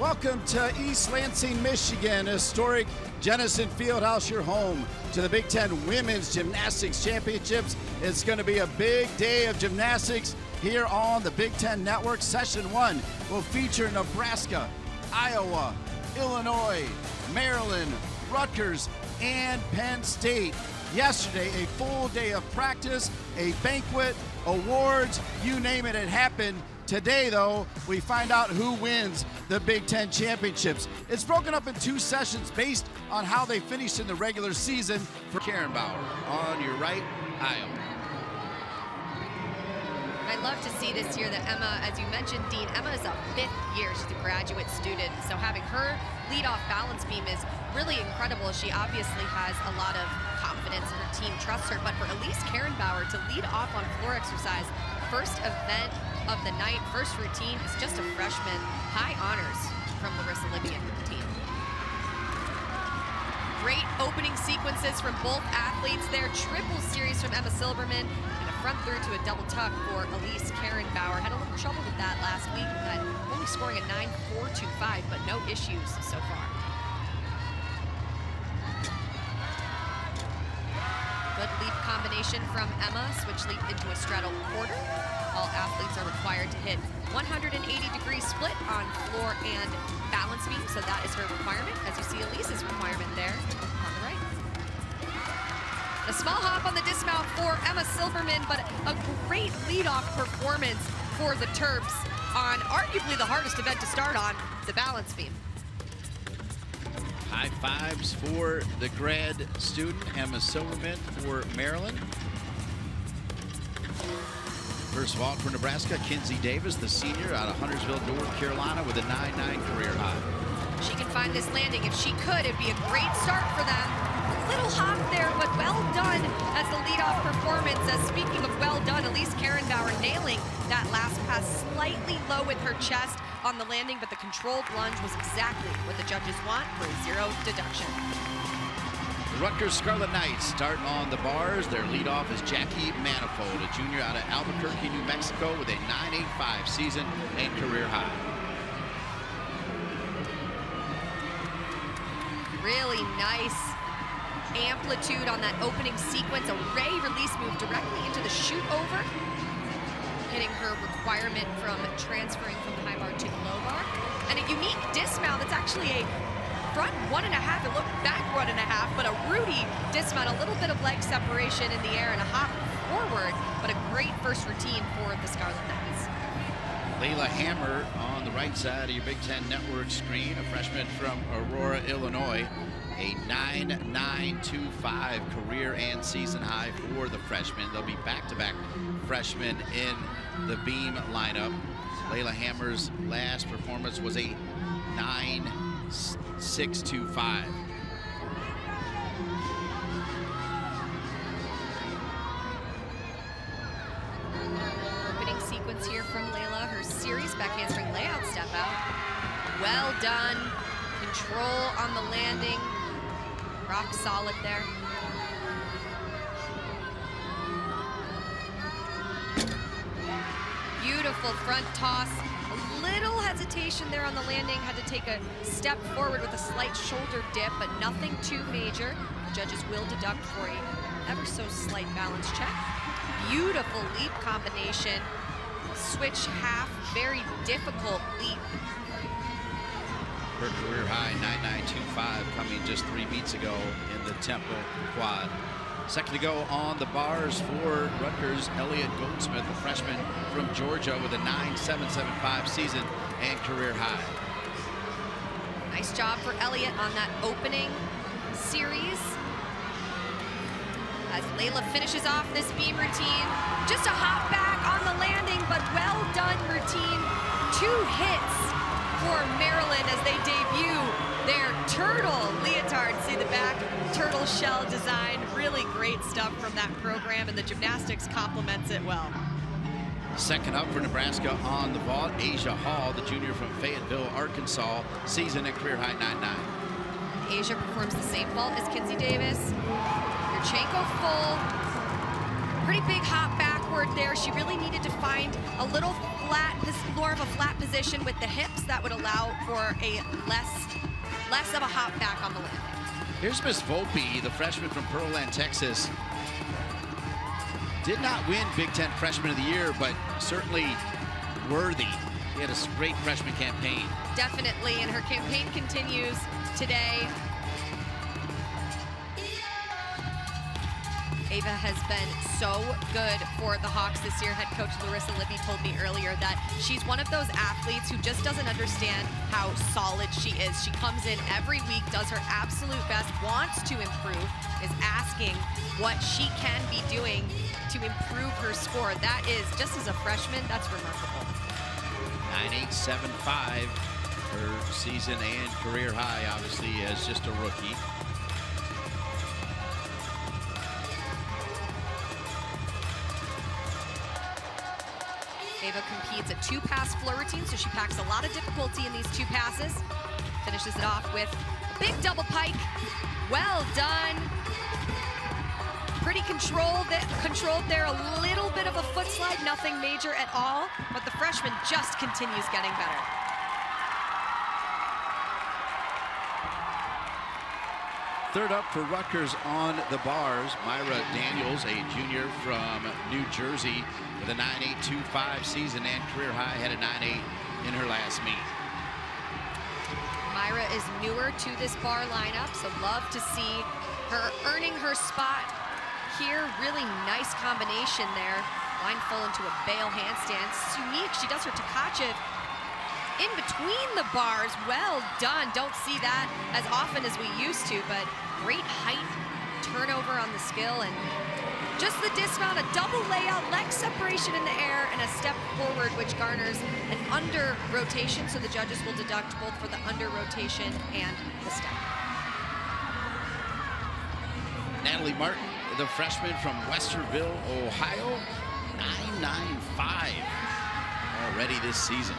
Welcome to East Lansing, Michigan, historic Jennison Fieldhouse, your home to the Big Ten Women's Gymnastics Championships. It's going to be a big day of gymnastics here on the Big Ten Network. Session 1 will feature Nebraska, Iowa, Illinois, Maryland, Rutgers, and Penn State. Yesterday, a full day of practice, a banquet, awards, you name it, it happened. Today, though, we find out who wins the Big Ten Championships. It's broken up in 2 sessions based on how they finished in the regular season. For Karen Bauer, on your right, Iowa. I love to see this year that Emma, as you mentioned, Dean, Emma is a 5th year. She's a graduate student, so having her lead off balance beam is really incredible. She obviously has a lot of confidence and her team trusts her, but for Elise Karen Bauer to lead off on floor exercise, first event of the night, first routine, is just a freshman. High honors from Larissa Libby and her team. Great opening sequences from both athletes there. Triple series from Emma Silverman and a front through to a double tuck for Elise Karen Bauer. Had a little trouble with that last week, but only scoring a 9.425, but no issues so far. Good leap combination from Emma, switch leap into a straddle quarter. All athletes are required to hit 180-degree split on floor and balance beam, so that is her requirement, as you see Elise's requirement there on the right. A small hop on the dismount for Emma Silverman, but a great leadoff performance for the Terps on arguably the hardest event to start on, the balance beam. High fives for the grad student, Emma Silverman for Maryland. First of all, for Nebraska, Kinsey Davis, the senior out of Huntersville, North Carolina, with a 9.9 career high. She can find this landing. If she could, it'd be a great start for them. A little hop there, but well done as the leadoff performance. As speaking of well done, Elise Karen Bauer nailing that last pass slightly low with her chest on the landing, but the controlled lunge was exactly what the judges want for a 0 deduction. The Rutgers Scarlet Knights start on the bars. Their leadoff is Jackie Manifold, a junior out of Albuquerque, New Mexico, with a 9.85 season and career high. Really nice amplitude on that opening sequence. A ray release move directly into the shoot over, hitting her requirement from transferring from the high bar to the low bar. And a unique dismount that's actually a front 1.5, it looked back 1.5, but a Rudy dismount, a little bit of leg separation in the air and a hop forward, but a great first routine for the Scarlet Knights. Layla Hammer on the right side of your Big Ten Network screen, a freshman from Aurora, Illinois, a 9.925 career and season high for the freshman. They'll be back-to-back freshmen in the beam lineup. Layla Hammer's last performance was a 9.625. Opening sequence here from Layla, her series back handspring layout step out. Well done. Control on the landing. Rock solid there. Beautiful front toss. A little hesitation there on the landing. Had to take a step forward with a slight shoulder dip, but nothing too major. The judges will deduct for a ever so slight balance check. Beautiful leap combination. Switch half, very difficult leap. Her career high, 9.925, coming just 3 meets ago in the Temple quad. Second to go on the bars for Rutgers, Elliott Goldsmith, a freshman from Georgia, with a 9.775 season and career high. Nice job for Elliott on that opening series. As Layla finishes off this beam routine, just a hop back on the landing, but well done routine. 2 hits for Maryland as they debut their turtle leotard. See the back turtle shell design. Really great stuff from that program, and the gymnastics complements it well. Second up for Nebraska on the vault, Asia Hall, the junior from Fayetteville, Arkansas, season and career high 9.9. Asia performs the same vault as Kinsey Davis. Yurchenko full. Pretty big hop backward there. She really needed to find a little flat, more of a flat position position with the hips that would allow for a less of a hop back on the landing. Here's Miss Volpe, the freshman from Pearland, Texas. Did not win Big Ten Freshman of the Year, but certainly worthy. He had a great freshman campaign. Definitely, and her campaign continues today. Ava has been so good for the Hawks this year. Head coach Larissa Libby told me earlier that she's one of those athletes who just doesn't understand how solid she is. She comes in every week, does her absolute best, wants to improve, is asking what she can be doing to improve her score. That is, just as a freshman, that's remarkable. 9.875, her season and career high, obviously, as just a rookie. Ava competes a two-pass floor routine, so she packs a lot of difficulty in these two passes. Finishes it off with a big double pike. Well done. Pretty controlled there, a little bit of a foot slide, nothing major at all, but the freshman just continues getting better. Third up for Rutgers on the bars, Myra Daniels, a junior from New Jersey with a 9.825 season and career high, had a 9.8 in her last meet. Myra is newer to this bar lineup, so love to see her earning her spot here. Really nice combination there. Line full into a bail handstand. It's unique. She does her Tkachev in between the bars. Well done. Don't see that as often as we used to, but great height, turnover on the skill, and just the dismount, a double layout, leg separation in the air, and a step forward, which garners an under rotation, so the judges will deduct both for the under rotation and the step. Natalie Martin, the freshman from Westerville, Ohio, 9.95 already this season.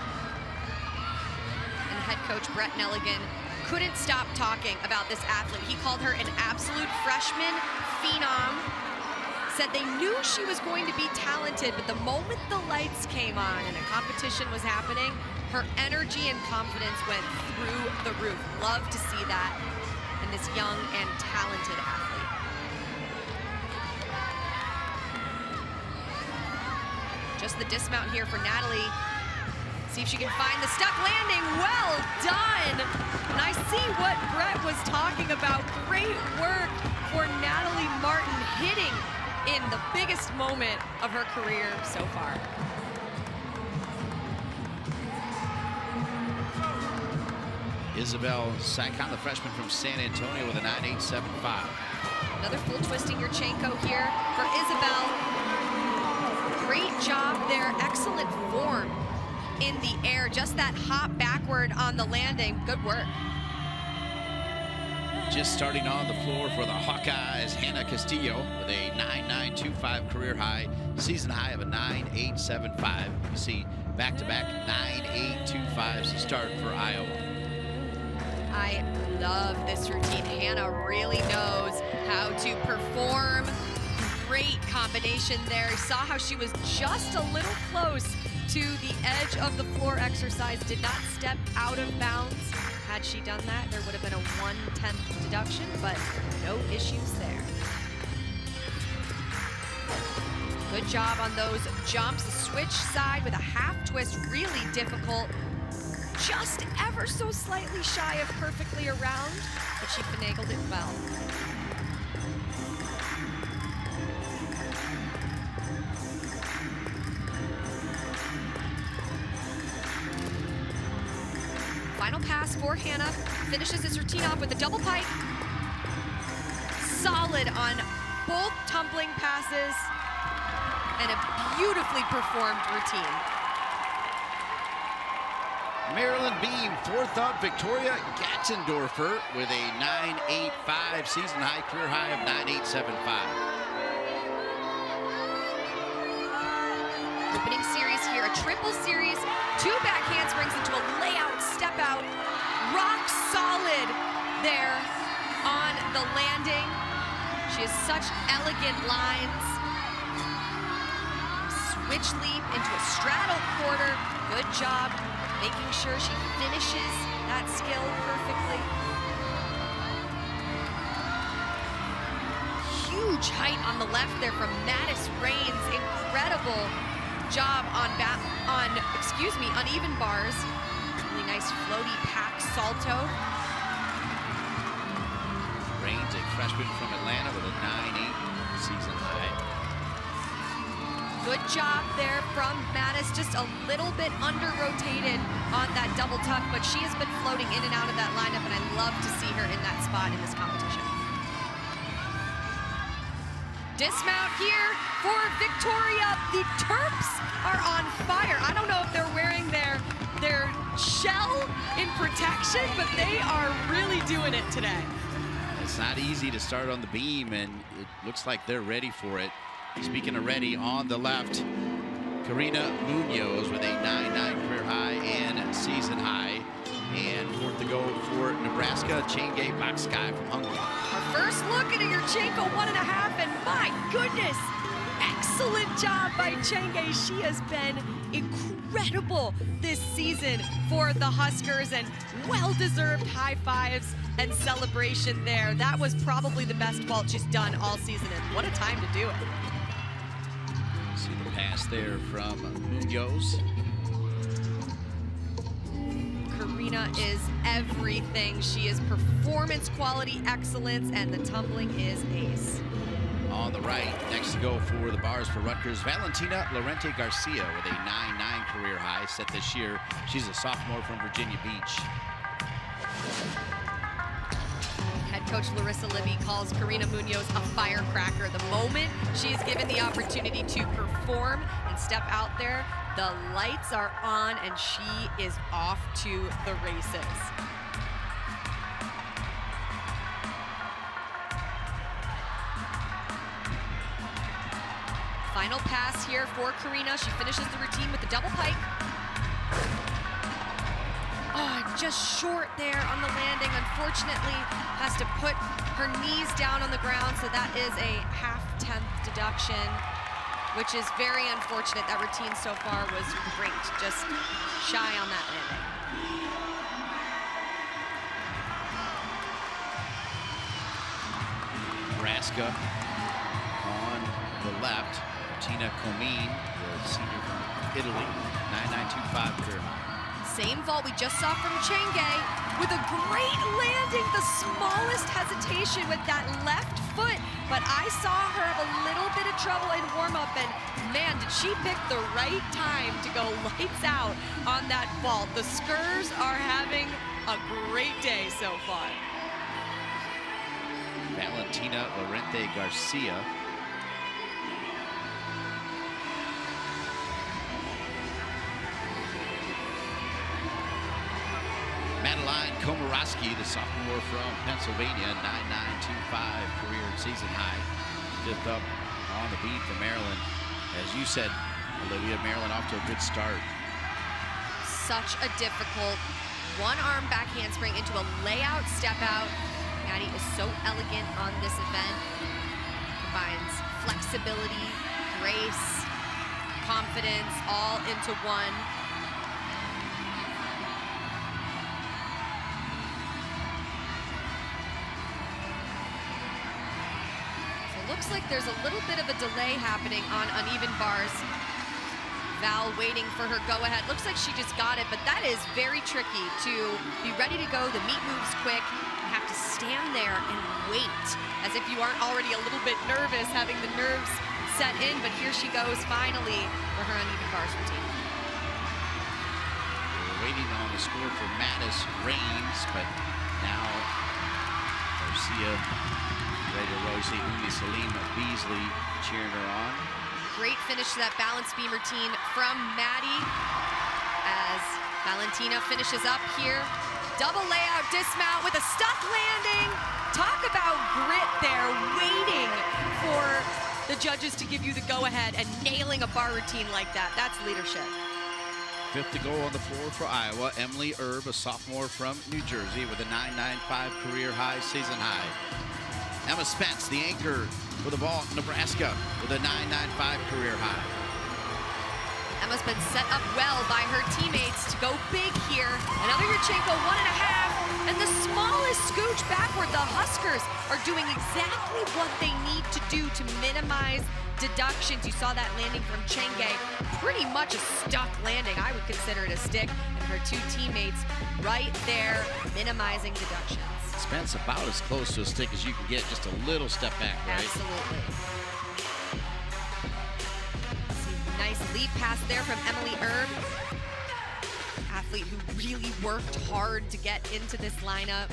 And head coach Brett Nelligan couldn't stop talking about this athlete. He called her an absolute freshman phenom. Said they knew she was going to be talented, but the moment the lights came on and a competition was happening, her energy and confidence went through the roof. Love to see that in this young and talented athlete. Just the dismount here for Natalie. See if she can find the stuck landing. Well done. And I see what Brett was talking about. Great work for Natalie Martin, hitting in the biggest moment of her career so far. Isabel Saikon, the freshman from San Antonio, with a 9.875. Another full twisting Yurchenko here for Isabel. Great job there, excellent form in the air. Just that hop backward on the landing, good work. Just starting on the floor for the Hawkeyes, Hannah Castillo with a 9.925 career high, season high of a 9.875. You see back-to-back 9.825s to start for Iowa. I love this routine. Hannah really knows how to perform. Great combination there. You saw how she was just a little close to the edge of the floor exercise, did not step out of bounds. Had she done that, there would have been a 1/10 deduction, but no issues there. Good job on those jumps. The switch side with a half twist, really difficult. Just ever so slightly shy of perfectly around, but she finagled it well. Final pass for Hannah. Finishes his routine off with a double pike. Solid on both tumbling passes and a beautifully performed routine. Maryland Beam, fourth up, Victoria Gatzendorfer with a 9.85 season high, career high of 9.875. Opening series here, a triple series, two back handsprings into a layout, step out, rock solid there on the landing. She has such elegant lines. Switch leap into a straddle quarter, good job making sure she finishes that skill perfectly. Huge height on the left there from Mattis Rains. Incredible job on uneven bars. Really nice floaty pack salto. Rains, a freshman from Atlanta with a 9.8 season high. Good job there from Mattis, just a little bit under-rotated on that double tuck, but she has been floating in and out of that lineup, and I love to see her in that spot in this competition. Dismount here for Victoria. The Terps are on fire. I don't know if they're wearing their shell in protection, but they are really doing it today. It's not easy to start on the beam, and it looks like they're ready for it. Speaking of ready, on the left, Karina Munoz with a 9.9 career high and season high. And fourth to go for Nebraska, Chenge Bakskai from Hungary. Our first look at a Yurchenko 1.5, and my goodness, excellent job by Chenge. She has been incredible this season for the Huskers, and well-deserved high fives and celebration there. That was probably the best vault she's done all season, and what a time to do it. See the pass there from Munoz. Karina is everything. She is performance quality excellence, and the tumbling is ace. On the right, next to go for the bars for Rutgers, Valentina Lorente Garcia with a 9.9 career high set this year. She's a sophomore from Virginia Beach. Head coach Larissa Libby calls Karina Munoz a firecracker. The moment she is given the opportunity to perform and step out there, the lights are on and she is off to the races. Final pass here for Karina. She finishes the routine with the double pike. Oh, just short there on the landing. Unfortunately, has to put her knees down on the ground, so that is a half-tenth deduction, which is very unfortunate. That routine so far was great, just shy on that landing. Nebraska on the left, Tina Comine, the senior from Italy, 9.925 career high. Same vault we just saw from Chenge with a great landing, the smallest hesitation with that left foot, but I saw her have a little bit of trouble in warm-up, and man, did she pick the right time to go lights out on that vault. The Skurs are having a great day so far. Valentina Lorente Garcia. Madeline Komorowski, the sophomore from Pennsylvania, 9.925 career and season high. Fifth up on the beat for Maryland. As you said, Olivia, Maryland off to a good start. Such a difficult one-arm back handspring into a layout step out. Maddie is so elegant on this event. Combines flexibility, grace, confidence, all into one. Looks like there's a little bit of a delay happening on uneven bars. Val waiting for her go-ahead. Looks like she just got it, but that is very tricky to be ready to go. The meet moves quick. You have to stand there and wait as if you aren't already a little bit nervous, having the nerves set in, but here she goes finally for her uneven bars routine. We're waiting on the score for Mattis Rains, but now Garcia ready to roll. You see Umi Salim Beasley cheering her on. Great finish to that balance beam routine from Maddie as Valentina finishes up here. Double layout dismount with a stuck landing. Talk about grit there, waiting for the judges to give you the go-ahead and nailing a bar routine like that. That's leadership. Fifth to go on the floor for Iowa. Emily Erb, a sophomore from New Jersey with a 9.95 career high, season high. Emma Spence, the anchor for the vault, Nebraska, with a 9.95 career high. Emma's been set up well by her teammates to go big here. Another Yurchenko, 1.5, and the smallest scooch backward. The Huskers are doing exactly what they need to do to minimize deductions. You saw that landing from Chenge, pretty much a stuck landing. I would consider it a stick, and her two teammates right there minimizing deductions. Spence about as close to a stick as you can get, just a little step back, right? Absolutely. See, nice leap pass there from Emily Erb. Athlete who really worked hard to get into this lineup.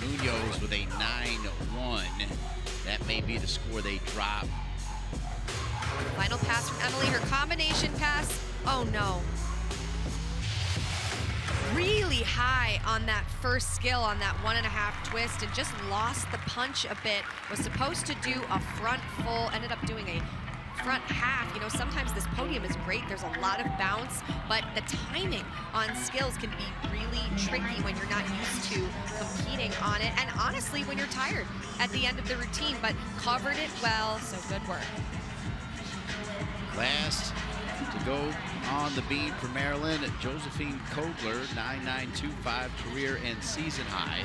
Munoz with a 9-1. That may be the score they drop. Final pass from Emily, her combination pass. Oh no. Really high on that first skill, on that 1.5 twist, and just lost the punch a bit. Was supposed to do a front full, ended up doing a front half. You know, sometimes this podium is great. There's a lot of bounce, but the timing on skills can be really tricky when you're not used to competing on it. And honestly, when you're tired at the end of the routine, but covered it well, so good work. Last to go on the beam for Maryland, Josephine Kogler, 9.925 career and season high.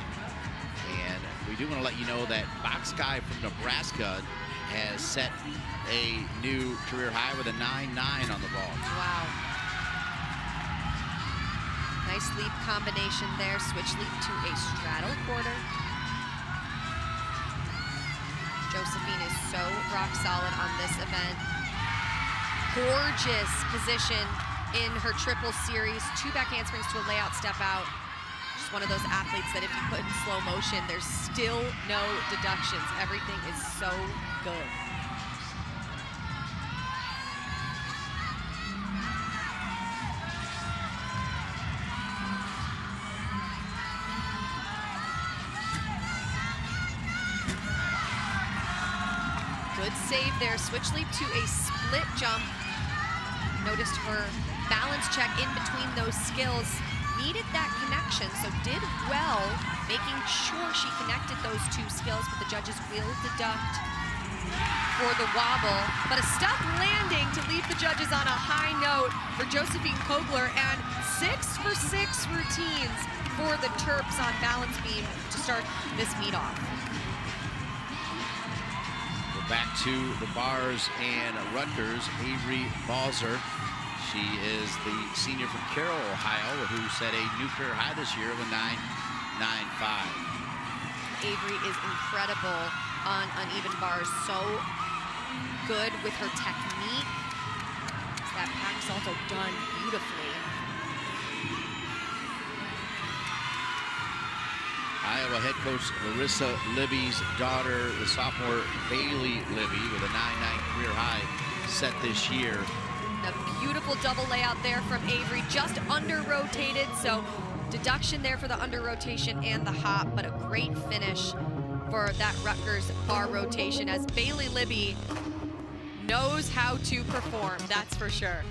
And we do want to let you know that Box Guy from Nebraska has set a new career high with a 9.9 on the ball. Wow. Nice leap combination there. Switch leap to a straddle quarter. Josephine is so rock solid on this event. Gorgeous position in her triple series. 2 back handsprings to a layout step out. Just one of those athletes that if you put in slow motion, there's still no deductions. Everything is so good. Good save there. Switch leap to a split jump. Noticed her balance check in between those skills. Needed that connection, so did well, making sure she connected those 2 skills, but the judges will deduct for the wobble. But a stuck landing to leave the judges on a high note for Josephine Kogler, and 6 for 6 routines for the Terps on balance beam to start this meet off. Back to the bars and Rutgers, Avery Balzer. She is the senior from Carroll, Ohio, who set a new career high this year of a 9.95. Avery is incredible on uneven bars, so good with her technique. That pack salto done beautifully. Iowa head coach Larissa Libby's daughter, the sophomore Bailey Libby, with a 9.9 career high set this year. A beautiful double layout there from Avery, just under rotated, so deduction there for the under rotation and the hop, but a great finish for that Rutgers bar rotation, as Bailey Libby knows how to perform, that's for sure.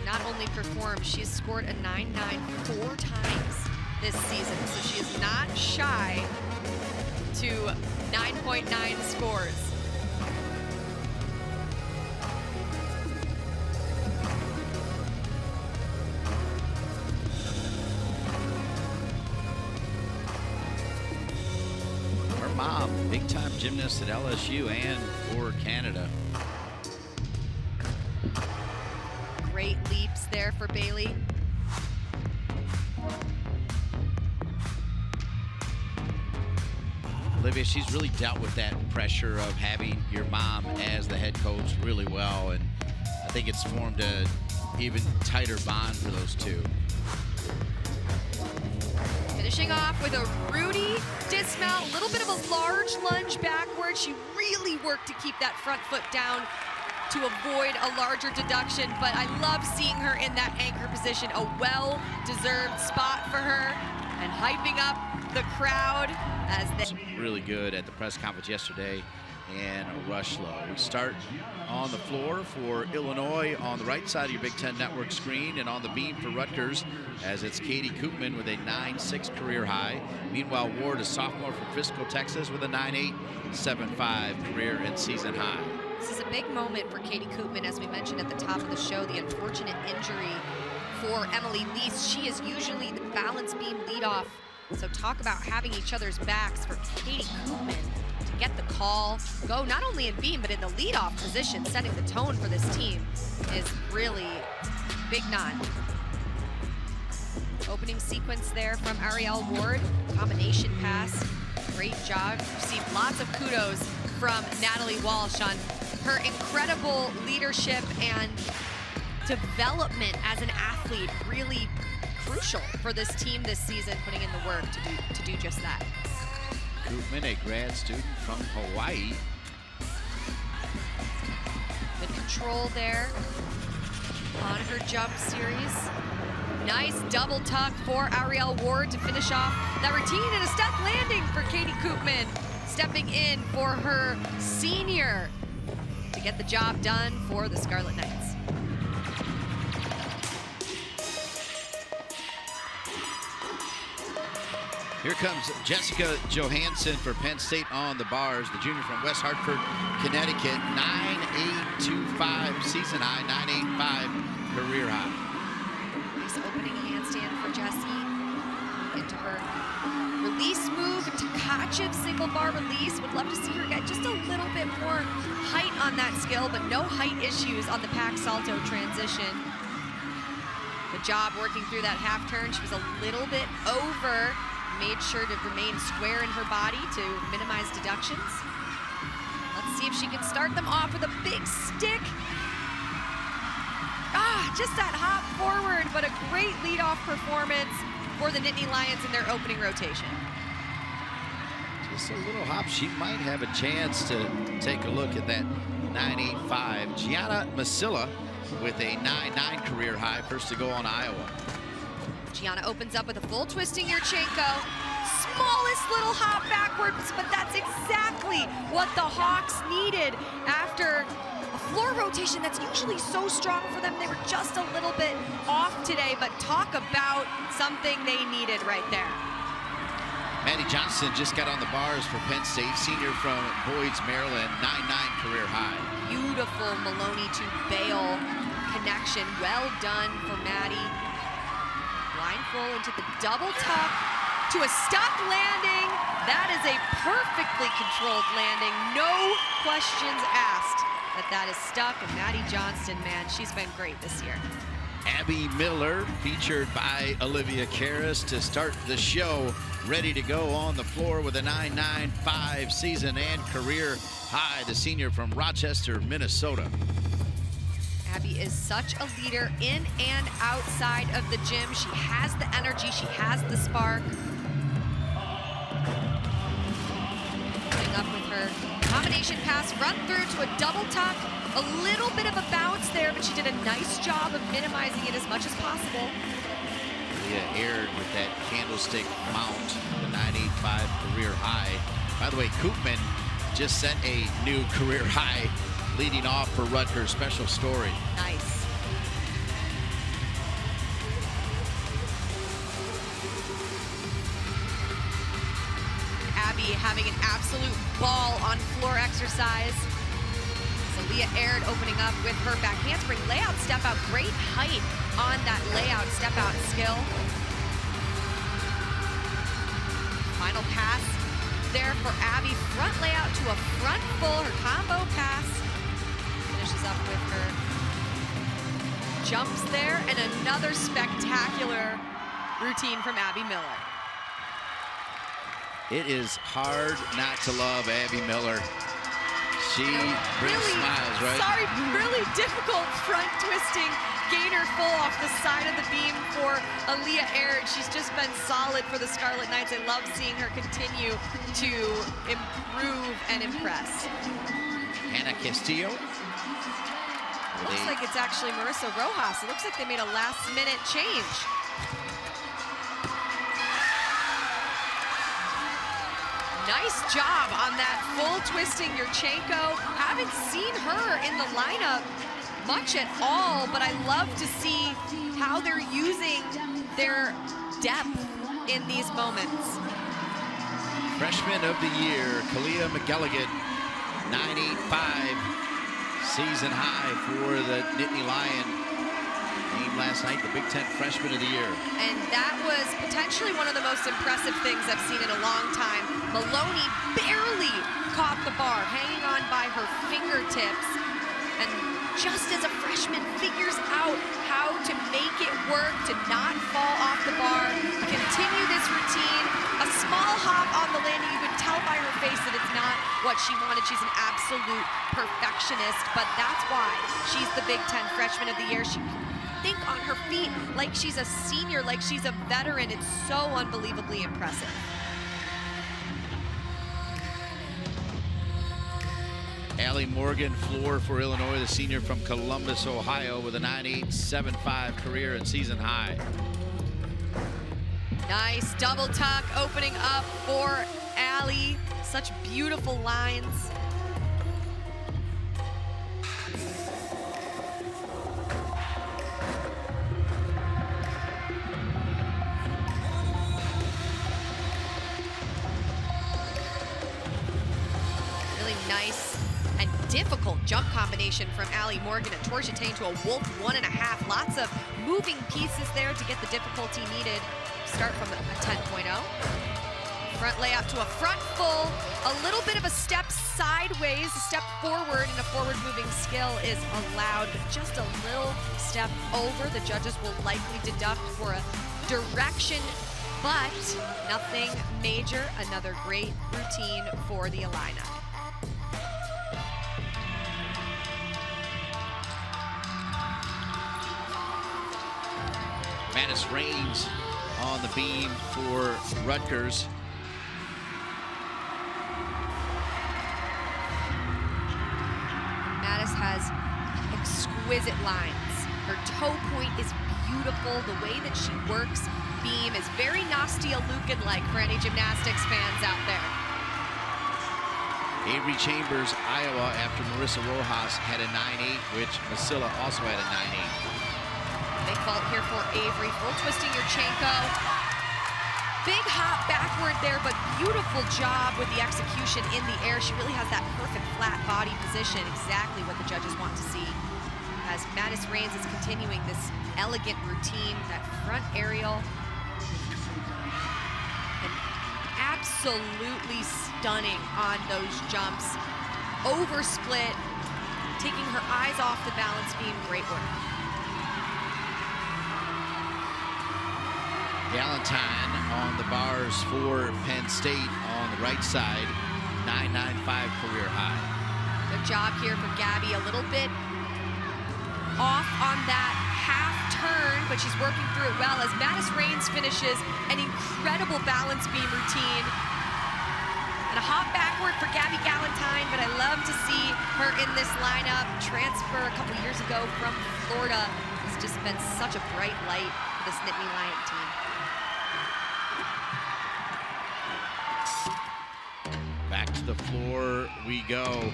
Not only performed, she has scored a 9.9 4 times this season, so she is not shy to 9.9 scores. Her mom, big-time gymnast at LSU and for Canada. Great leaps there for Bailey. Olivia, she's really dealt with that pressure of having your mom as the head coach really well, and I think it's formed an even tighter bond for those two. Finishing off with a Rudy dismount, a little bit of a large lunge backward. She really worked to keep that front foot down to avoid a larger deduction, but I love seeing her in that anchor position, a well-deserved spot for her, and hyping up the crowd as they... Really good at the press conference yesterday and rush low. We start on the floor for Illinois on the right side of your Big Ten Network screen, and on the beam for Rutgers as it's Katie Koopman with a 9.6 career high. Meanwhile, Ward, a sophomore from Frisco, Texas, with a 9.875 career and season high. This is a big moment for Katie Koopman, as we mentioned at the top of the show, the unfortunate injury for Emily Lease. She is usually the balance beam leadoff. So talk about having each other's backs for Katie Koopman to get the call, go not only in beam, but in the leadoff position, setting the tone for this team is really big nod. Opening sequence there from Ariel Ward, combination pass, great job. Received lots of kudos from Natalie Walsh on her incredible leadership and development as an athlete, really crucial for this team this season, putting in the work to do just that. Koopman, a grad student from Hawaii. Good control there on her jump series. Nice double tuck for Ariel Ward to finish off that routine, and a step landing for Katie Koopman, stepping in for her senior to get the job done for the Scarlet Knights. Here comes Jessica Johansson for Penn State on the bars, the junior from West Hartford, Connecticut. 9.825 season high, 9.85 career high. Nice opening handstand for Jessie. Into her release move, Tkachev single bar release. Would love to see her get just a little bit more height on that skill, but no height issues on the Pac Salto transition. Good job working through that half turn. She was a little bit over. Made sure to remain square in her body to minimize deductions. Let's see if she can start them off with a big stick. Just that hop forward, but a great leadoff performance for the Nittany Lions in their opening rotation. Just a little hop. She might have a chance to take a look at that 9.85. Gianna Masilla with a 9.9 career high, first to go on Iowa. Gianna opens up with a full twisting Yurchenko. Smallest little hop backwards, but that's exactly what the Hawks needed after a floor rotation that's usually so strong for them. They were just a little bit off today, but talk about something they needed right there. Maddie Johnson just got on the bars for Penn State, senior from Boyd's, Maryland, 9.9 career high. Beautiful Maloney to Bale connection. Well done for Maddie. Line full into the double tuck to a stuck landing. That is a perfectly controlled landing. No questions asked that is stuck. And Maddie Johnston, man, she's been great this year. Abby Miller, featured by Olivia Karras to start the show, ready to go on the floor with a 9.95 season and career high, the senior from Rochester, Minnesota. Abby is such a leader in and outside of the gym. She has the energy, she has the spark. Putting up with her combination pass, run through to a double tuck. A little bit of a bounce there, but she did a nice job of minimizing it as much as possible. Leah aired with that candlestick mount, the 9.85 career high. By the way, Koopman just set a new career high leading off for Rutgers. Special story. Nice. Abby having an absolute ball on floor exercise. So Leah aired opening up with her back handspring layout step out. Great height on that layout step out skill. Final pass there for Abby. Front layout to a front full, her combo pass. Finishes up with her jumps there, and another spectacular routine from Abby Miller. It is hard not to love Abby Miller. She brings really, smiles, right? Sorry, really difficult front twisting gainer full off the side of the beam for Aaliyah Aird. She's just been solid for the Scarlet Knights. I love seeing her continue to improve and impress. Hannah Castillo. Looks like it's actually Marissa Rojas. It looks like they made a last-minute change. Nice job on that full twisting Yurchenko. Haven't seen her in the lineup much at all, but I love to see how they're using their depth in these moments. Freshman of the year, Kalia McElligott, 9.85, season high for the Nittany Lion. Named last night the Big Ten Freshman of the Year. And that was potentially one of the most impressive things I've seen in a long time. Maloney barely caught the bar, hanging on by her fingertips. And just as a freshman figures out how to make it work, to not fall off the bar, continue this routine, a small hop on the landing, you could tell by her face that it's not what she wanted. She's an absolute perfectionist, but that's why she's the Big Ten Freshman of the Year. She can think on her feet like she's a senior, like she's a veteran. It's so unbelievably impressive. Allie Morgan, floor for Illinois, the senior from Columbus, Ohio, with a 9.875 career and season high. Nice double tuck opening up for Allie. Such beautiful lines. Really nice and difficult jump combination from Allie Morgan, a torsion to a wolf 1.5. Lots of moving pieces there to get the difficulty needed. Start from a 10.0. Front layout to a front full. A little bit of a step sideways, a step forward, and a forward moving skill is allowed, but just a little step over. The judges will likely deduct for a direction, but nothing major. Another great routine for the Illini. Mattis Raines on the beam for Rutgers. Mattis has exquisite lines. Her toe point is beautiful. The way that she works beam is very Nastia Lukin-like for any gymnastics fans out there. Avery Chambers, Iowa, after Marissa Rojas had a 9.8, which Masilla also had a 9.8. Big fault here for Avery. Full twisting Yurchenko. Big hop backward there, but beautiful job with the execution in the air. She really has that perfect flat body position, exactly what the judges want to see. As Mattis Raines is continuing this elegant routine, that front aerial. And absolutely stunning on those jumps. Over split, taking her eyes off the balance beam. Great work. Galentine on the bars for Penn State on the right side, 9.95 career high. Good job here for Gabby. A little bit off on that half turn, but she's working through it well as Mattis Raines finishes an incredible balance beam routine. And a hop backward for Gabby Galentine, but I love to see her in this lineup. Transfer a couple years ago from Florida. It's just been such a bright light for this Nittany Lion team. Back to the floor we go.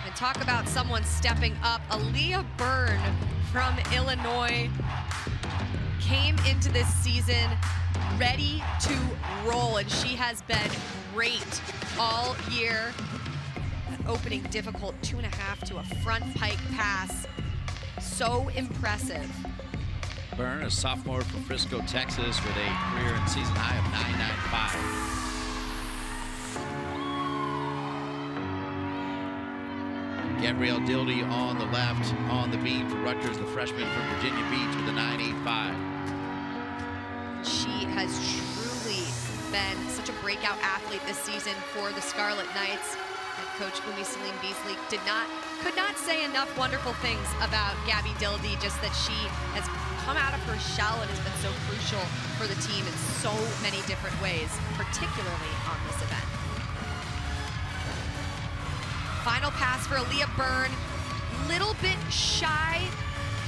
And talk about someone stepping up. Aaliyah Byrne from Illinois came into this season ready to roll, and she has been great all year. An opening difficult 2.5 to a front pike pass. So impressive. Byrne, a sophomore from Frisco, Texas, with a career and season high of 9.95. Gabrielle Dildy on the left, on the beam for Rutgers, the freshman from Virginia Beach, with a 9.85. She has truly been such a breakout athlete this season for the Scarlet Knights. Head coach Umi Salim Beasley could not say enough wonderful things about Gabby Dildy, just that she has come out of her shell and has been so crucial for the team in so many different ways, particularly on this event. Final pass for Aaliyah Byrne, little bit shy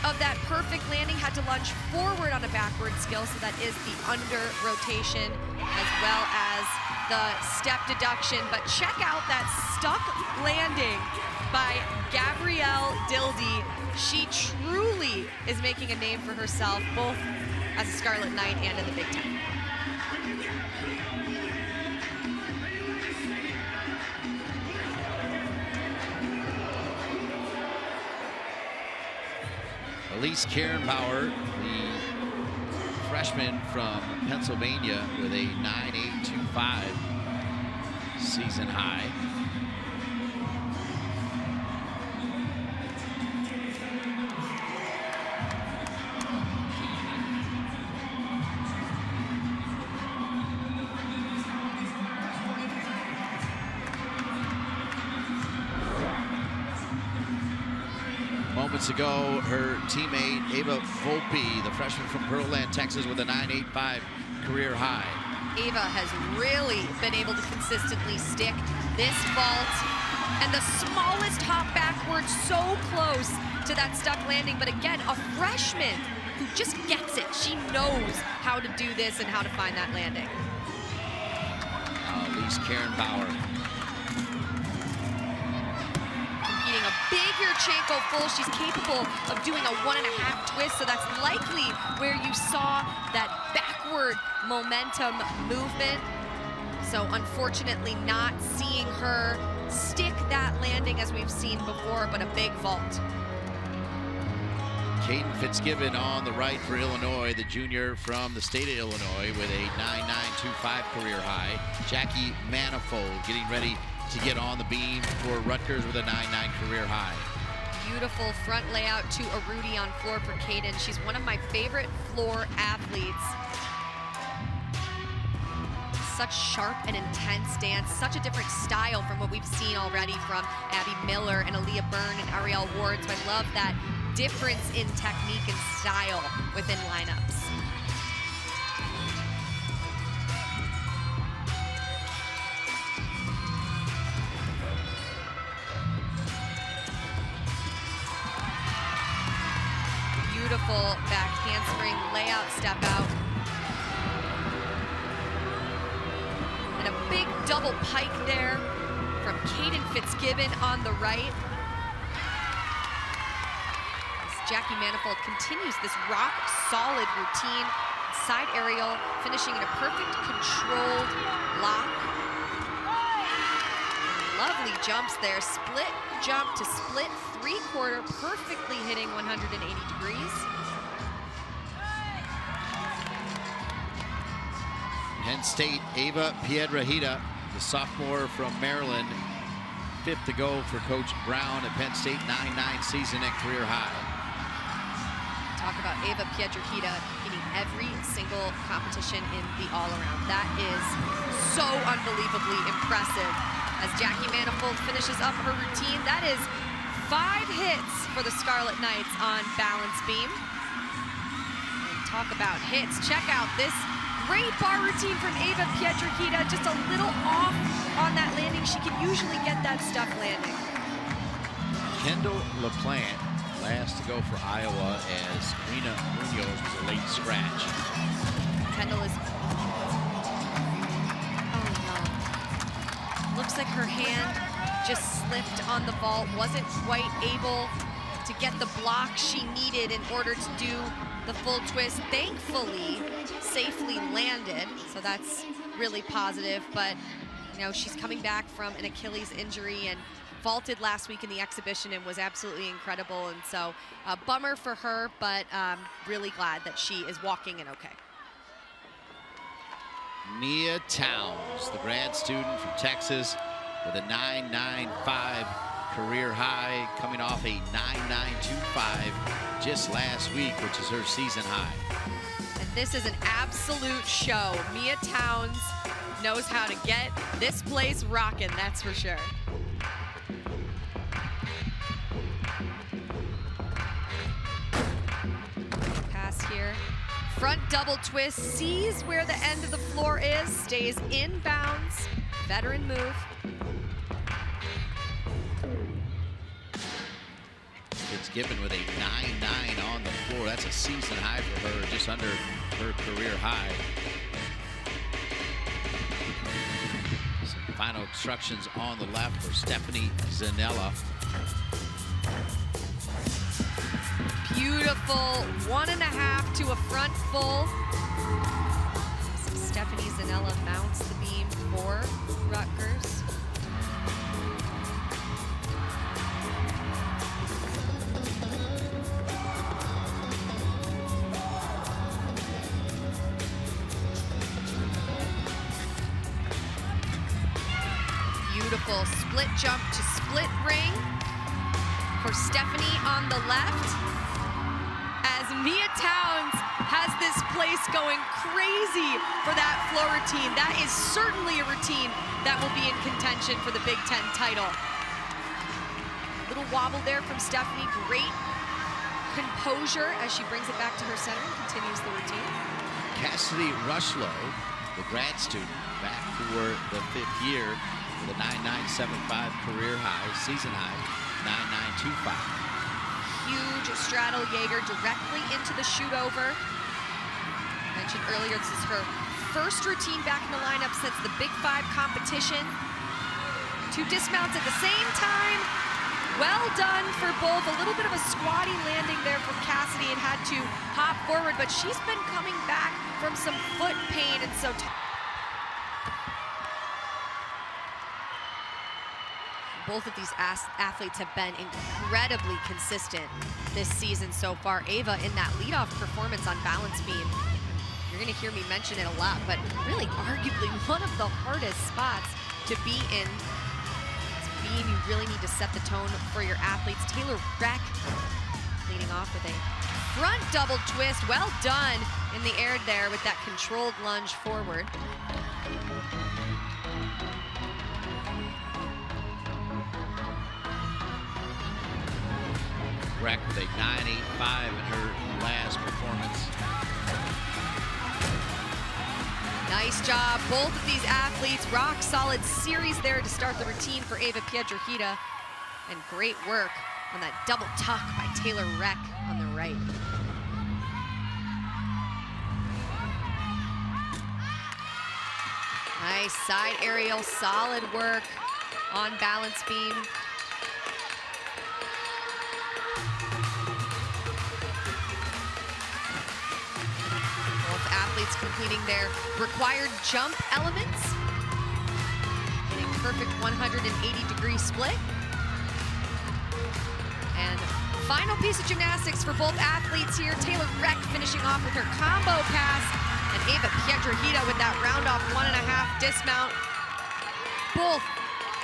of that perfect landing, had to lunge forward on a backward skill, so that is the under rotation as well as the step deduction. But check out that stuck landing by Gabrielle Dildy. She truly is making a name for herself, both as a Scarlet Knight and in the Big Ten. Elise Kernbauer, the freshman from Pennsylvania, with a 9.825 season high. Moments ago, her teammate Ava Volpe, the freshman from Pearland, Texas, with a 9.85 career high. Ava has really been able to consistently stick this vault, and the smallest hop backwards, so close to that stuck landing. But again, a freshman who just gets it. She knows how to do this and how to find that landing. Elise Kernbauer. Competing a big Yurchenko full. She's capable of doing a 1.5 twist, so that's likely where you saw that backward momentum movement. So unfortunately not seeing her stick that landing as we've seen before, but a big vault. Caden Fitzgibbon on the right for Illinois, the junior from the state of Illinois, with a 9.925 career high. Jackie Manifold getting ready to get on the beam for Rutgers with a 9.9 career high. Beautiful front layout to Arudi on floor for Caden. She's one of my favorite floor athletes. Such sharp and intense dance, such a different style from what we've seen already from Abby Miller and Aaliyah Byrne and Arielle Ward. So I love that difference in technique and style within lineups. Beautiful back handspring layout step out. And a big double pike there from Caden Fitzgibbon on the right. As Jackie Manifold continues this rock solid routine. Side aerial, finishing in a perfect controlled lock. Lovely jumps there, split jump to split three-quarter, perfectly hitting 180 degrees. Penn State, Ava Piedrahita, the sophomore from Maryland, 5th to go for Coach Brown at Penn State, 9.9 season and career high. Talk about Ava Piedrahita competing every single competition in the all-around. That is so unbelievably impressive. As Jackie Manifold finishes up her routine, that is 5 hits for the Scarlet Knights on balance beam. And talk about hits. Check out this great bar routine from Ava Piedrahita. Just a little off on that landing. She can usually get that stuck landing. Kendall LaPlante, last to go for Iowa, as Karina Munoz was a late scratch. Kendall is... Looks like her hand just slipped on the vault, wasn't quite able to get the block she needed in order to do the full twist. Thankfully, safely landed, so that's really positive. But, you know, she's coming back from an Achilles injury and vaulted last week in the exhibition and was absolutely incredible. And so, bummer for her, but really glad that she is walking in okay. Mia Towns, the grad student from Texas, with a 9.95 career high, coming off a 9.925 just last week, which is her season high. And this is an absolute show. Mia Towns knows how to get this place rocking, that's for sure. Pass here. Front double twist, sees where the end of the floor is, stays in bounds. Veteran move. Alex Gibbon with a 9.9 on the floor. That's a season high for her, just under her career high. Some final instructions on the left for Stephanie Zanella. Beautiful 1.5 to a front full. So Stephanie Zanella mounts the beam for Rutgers. Beautiful split jump to split ring for Stephanie on the left. As Mia Towns has this place going crazy for that floor routine. That is certainly a routine that will be in contention for the Big Ten title. Little wobble there from Stephanie. Great composure as she brings it back to her center and continues the routine. Cassidy Rushlow, the grad student, back for the 5th year with a 9.975 career high, season high, 9.925. Huge straddle Jaeger directly into the shoot over. I mentioned earlier, this is her first routine back in the lineup since the Big 5 competition. 2 dismounts at the same time. Well done for both. A little bit of a squatty landing there from Cassidy and had to hop forward, but she's been coming back from some foot pain, and so both of these athletes have been incredibly consistent this season so far. Ava in that leadoff performance on balance beam. You're gonna hear me mention it a lot, but really arguably one of the hardest spots to be in. This beam, you really need to set the tone for your athletes. Taylor Reck leading off with a front double twist. Well done in the air there with that controlled lunge forward. Reck with a 9.85 in her last performance. Nice job, both of these athletes. Rock solid series there to start the routine for Ava Piedrahita. And great work on that double tuck by Taylor Reck on the right. Nice side aerial, solid work on balance beam. Athletes completing their required jump elements. Getting perfect 180-degree split. And final piece of gymnastics for both athletes here. Taylor Reck finishing off with her combo pass, and Ava Piedrahita with that round-off 1.5 dismount. Both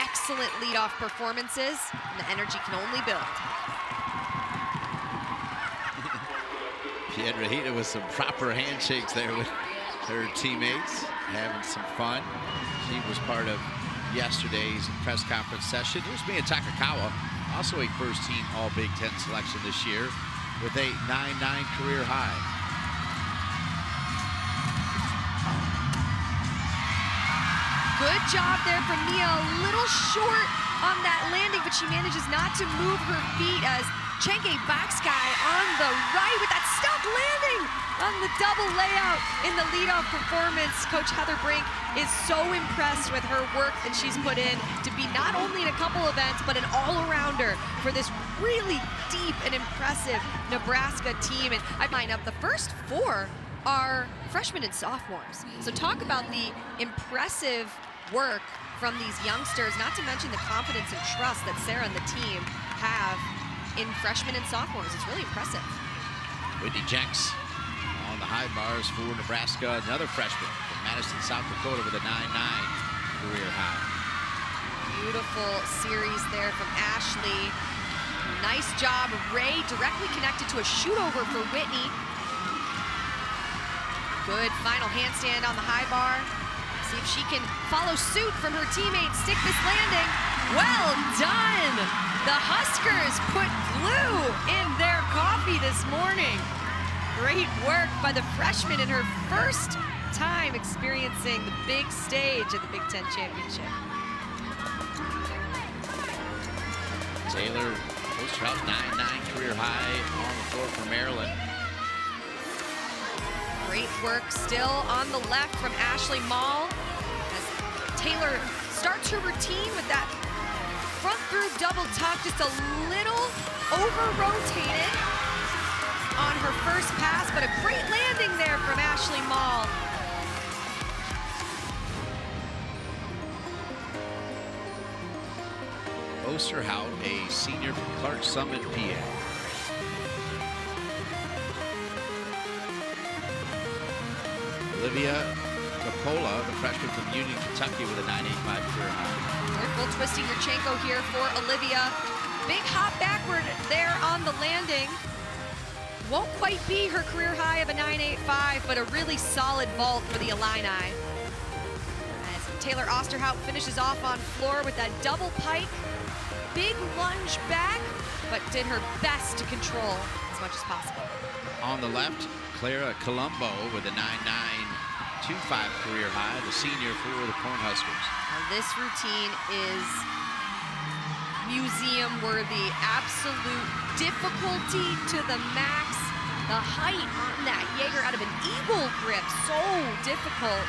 excellent lead-off performances, and the energy can only build. Piedrahita with some proper handshakes there with her teammates, having some fun. She was part of yesterday's press conference session. Here's Mia Takakawa, also a first-team All-Big Ten selection this year, with a 9.9 career high. Good job there from Mia, a little short on that landing, but she manages not to move her feet as Chenge Bakskai on the right with that stuck landing on the double layout in the leadoff performance. Coach Heather Brink is so impressed with her work that she's put in to be not only in a couple events, but an all-arounder for this really deep and impressive Nebraska team. And I line up the first 4 are freshmen and sophomores. So talk about the impressive work from these youngsters, not to mention the confidence and trust that Sarah and the team have in freshmen and sophomores. It's really impressive. Whitney Jenks on the high bars for Nebraska, another freshman from Madison, South Dakota with a 9.9 career high. Beautiful series there from Ashley. Nice job. Ray directly connected to a shoot over for Whitney. Good final handstand on the high bar. See if she can follow suit from her teammates. Stick this landing. Well done. The Huskers put glue in their coffee this morning. Great work by the freshman in her first time experiencing the big stage of the Big Ten Championship. Taylor Osterhout 9.9 career high on the floor for Maryland. Great work still on the left from Ashley Mall as Taylor starts her routine with that front through double tuck, just a little over-rotated on her first pass, but a great landing there from Ashley Mall. Osterhout, a senior from Clark Summit, PA. Olivia Coppola, the freshman from Union, Kentucky, with a 9.85 career high. Careful twisting Yurchenko here for Olivia. Big hop backward there on the landing. Won't quite be her career high of a 9.85, but a really solid vault for the Illini. As Taylor Osterhout finishes off on floor with that double pike. Big lunge back, but did her best to control as much as possible. On the left, Clara Colombo with a 9.925 career high, the senior for the Cornhuskers. Now this routine is museum worthy, absolute difficulty to the max. The height on that Jaeger out of an eagle grip, so difficult.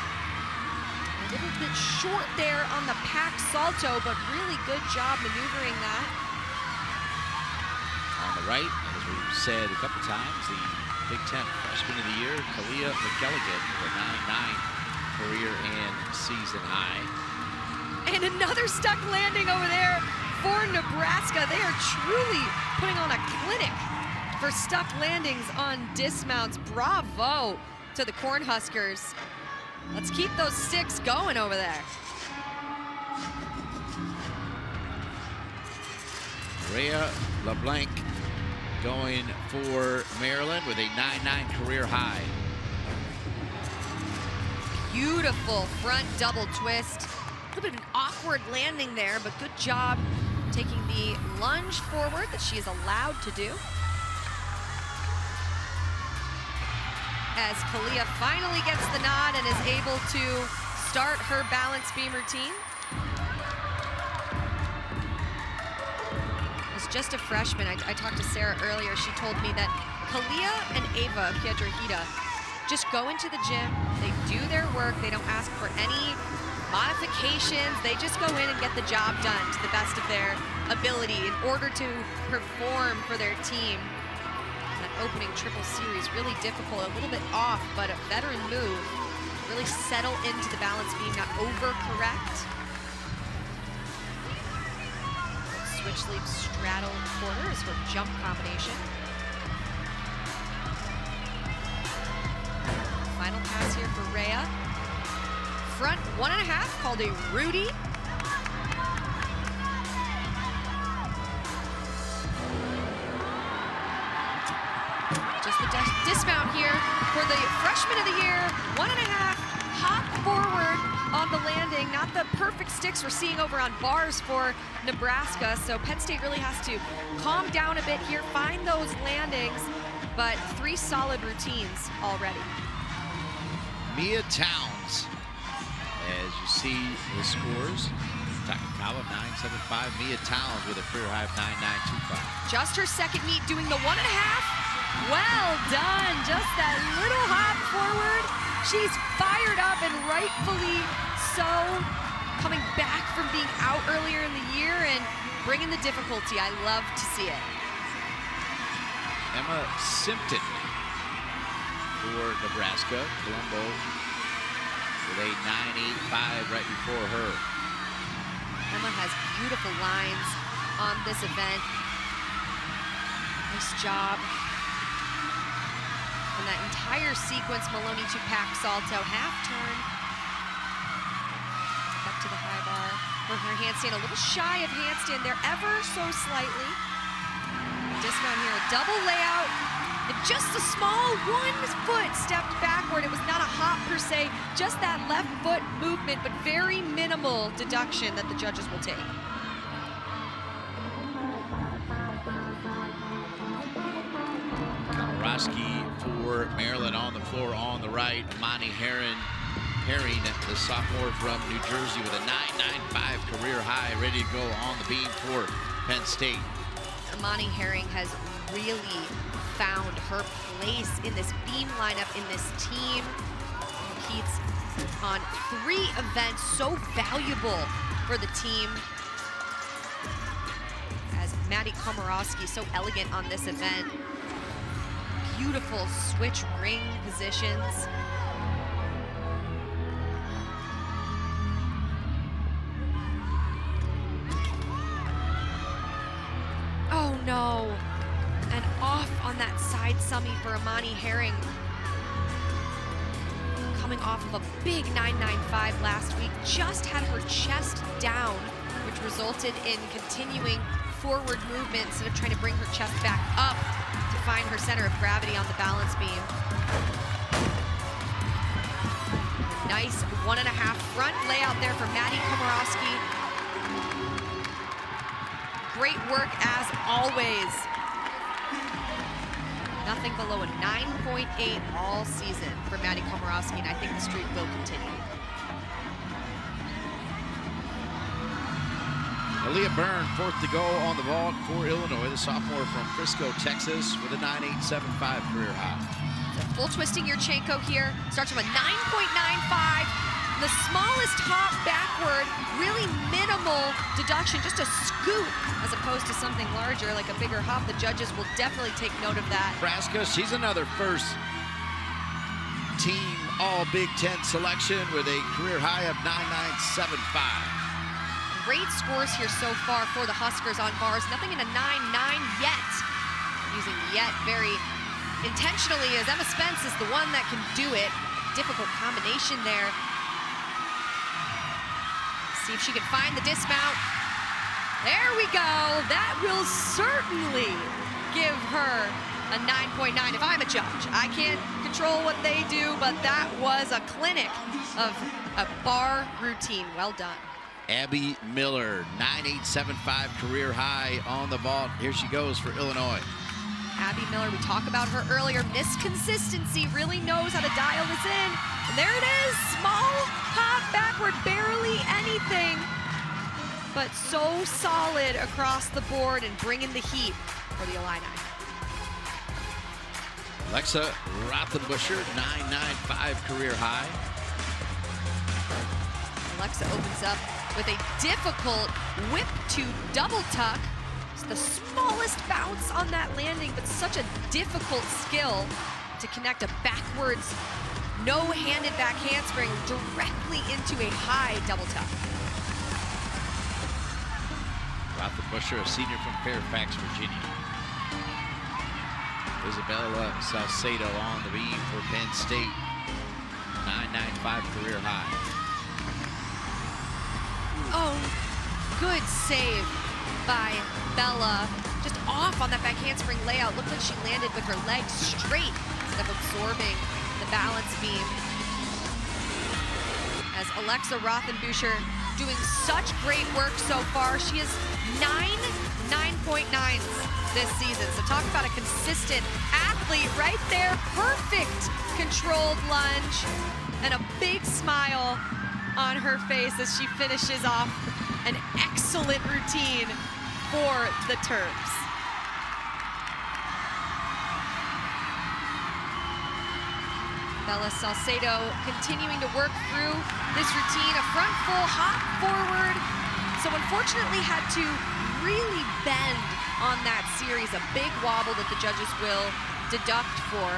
A little bit short there on the pack salto, but really good job maneuvering that. On the right, as we've said a couple times, the Big Ten Freshman of the Year, Kalia McElligott, with a 9.9 career and season high. And another stuck landing over there for Nebraska. They are truly putting on a clinic for stuck landings on dismounts. Bravo to the Cornhuskers. Let's keep those sticks going over there. Rhea LeBlanc going for Maryland with a 9.9 career high. Beautiful front double twist. A little bit of an awkward landing there, but good job taking the lunge forward that she is allowed to do. As Kalia finally gets the nod and is able to start her balance beam routine. As just a freshman, I talked to Sarah earlier, she told me that Kalia and Ava Piedrahita just go into the gym, they do their work, they don't ask for any modifications, they just go in and get the job done to the best of their ability in order to perform for their team. That opening triple series, really difficult, a little bit off, but a veteran move. Really settle into the balance beam, not overcorrect. Switch leap straddle quarter is her jump combination. Final pass here for Rhea. Front 1.5 called a Rudy. Just the dismount here for the freshman of the year. 1.5 hop forward on the landing. Not the perfect sticks we're seeing over on bars for Nebraska. So Penn State really has to calm down a bit here, find those landings, but 3 solid routines already. Mia Towns, as you see the scores, Takakawa 9.75, Mia Towns with a career high of 9.925. Just her second meet doing the 1.5. Well done, just that little hop forward. She's fired up and rightfully so, coming back from being out earlier in the year and bringing the difficulty. I love to see it. Emma Simpton for Nebraska. Colombo with a 9.85 right before her. Emma has beautiful lines on this event. Nice job. And that entire sequence, Maloney to pack salto, half turn. Back to the high bar for her handstand. A little shy of handstand there, ever so slightly. Dismount here, a double layout. And just a small 1 foot stepped backward. It was not a hop per se, just that left foot movement, but very minimal deduction that the judges will take. Komorowski for Maryland on the floor on the right. Amani Herring, the sophomore from New Jersey, with a 9.95 career high, ready to go on the beam for Penn State. Imani Herring has really found her place in this beam lineup, in this team. Competes on 3 events, so valuable for the team. As Maddie Komorowski, so elegant on this event. Beautiful switch ring positions. Oh no, and off on that side summy for Imani Herring. Coming off of a big 995 last week, just had her chest down, which resulted in continuing forward movement instead of trying to bring her chest back up to find her center of gravity on the balance beam. Nice 1.5 front layout there for Maddie Komorowski. Great work as always. Nothing below a 9.8 all season for Maddie Komorowski, and I think the streak will continue. Aaliyah Byrne, 4th to go on the vault for Illinois, the sophomore from Frisco, Texas, with a 9.875 career high. So full twisting Yurchenko here, starts from a 9.95. The smallest hop backward, really minimal deduction, just a scoot as opposed to something larger like a bigger hop. The judges will definitely take note of that. Nebraska, she's another first team all Big Ten selection with a career high of 9.975. Great scores here so far for the Huskers on bars. Nothing in a 9.9 yet. Using yet very intentionally, as Emma Spence is the one that can do it. Difficult combination there. See if she can find the dismount. There we go. That will certainly give her a 9.9 if I'm a judge. I can't control what they do, but that was a clinic of a bar routine. Well done. Abby Miller, 9.875 career high on the vault. Here she goes for Illinois. Abby Miller, we talked about her earlier. Miss Consistency, really knows how to dial this in. And there it is, small hop backward, barely anything. But so solid across the board and bringing the heat for the Illini. Alexa Rothenbuscher, 9.95 career high. Alexa opens up with a difficult whip to double tuck. It's the smallest bounce on that landing, but such a difficult skill to connect a backwards, no-handed back handspring directly into a high double tuck. Rothenbuscher, a senior from Fairfax, Virginia. Isabella Salcedo on the beam for Penn State. 9.95 career high. Oh, good save by Bella. Just off on that back handspring layout. Looked like she landed with her legs straight instead of absorbing the balance beam. As Alexa Rothenbuscher doing such great work so far. She has 9.9s this season. So talk about a consistent athlete right there. Perfect controlled lunge and a big smile on her face as she finishes off an excellent routine for the Terps. Bella Salcedo continuing to work through this routine, a front full hop forward. So unfortunately had to really bend on that series, a big wobble that the judges will deduct for.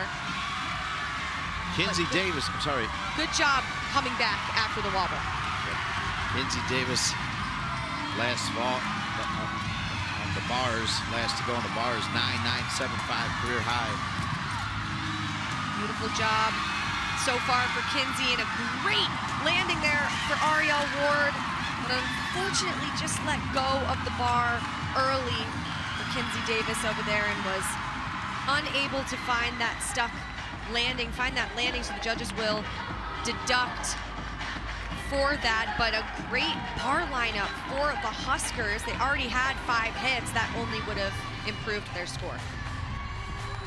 Kinsey Davis, I'm sorry. Good job coming back after the wobble. Kinsey Davis, last vault on the bars, last to go on the bars, 9.975 career high. Beautiful job so far for Kinsey, and a great landing there for Arielle Ward, but unfortunately just let go of the bar early for Kinsey Davis over there and was unable to find that landing, so the judges will deduct for that. But a great bar lineup for the Huskers. They already had 5 hits. That only would have improved their score.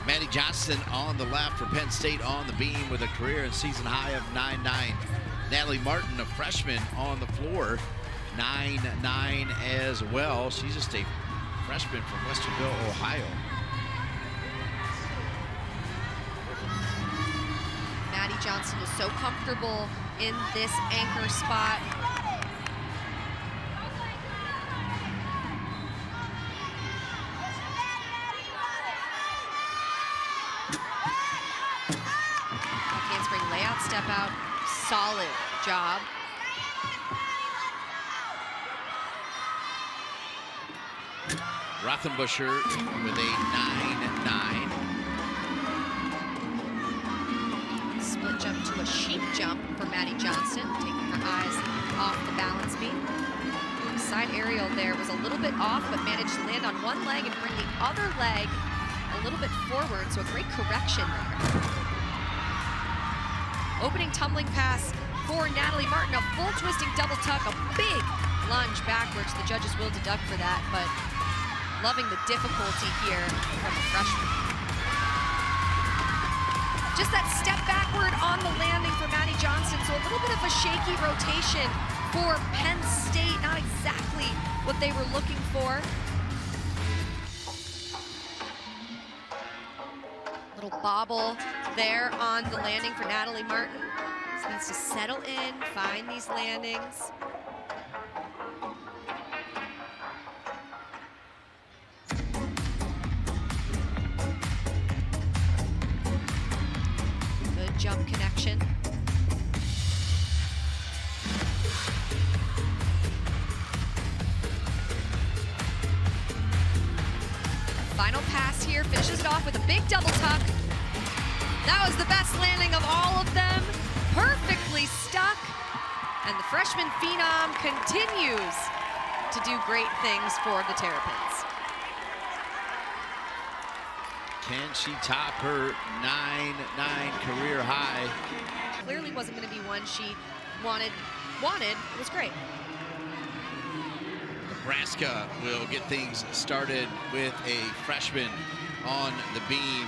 Maddie Johnston on the left for Penn State on the beam with a career and season high of 9.9. Natalie Martin, a freshman on the floor, 9.9 as well. She's just a freshman from Westerville, Ohio. Maddie Johnson is so comfortable in this anchor spot. Handspring layout, step out, solid job. Rothenbuscher with a 9-9. Split jump to a sheep jump for Maddie Johnson, taking her eyes off the balance beam. The side aerial there was a little bit off, but managed to land on one leg and bring the other leg a little bit forward, so a great correction there. Opening tumbling pass for Natalie Martin, a full twisting double tuck, a big lunge backwards. The judges will deduct for that, but loving the difficulty here from the freshman. Just that step backward on the landing for Maddie Johnson, so a little bit of a shaky rotation for Penn State, not exactly what they were looking for. Little bobble there on the landing for Natalie Martin. Just needs to settle in, find these landings. Good jump connection. Final pass here, finishes it off with a big double tuck. That was the best landing of all of them. Perfectly stuck. And the freshman phenom continues to do great things for the Terrapins. Can she top her 9-9 career high? Clearly wasn't going to be one she wanted. It was great. Nebraska will get things started with a freshman on the beam.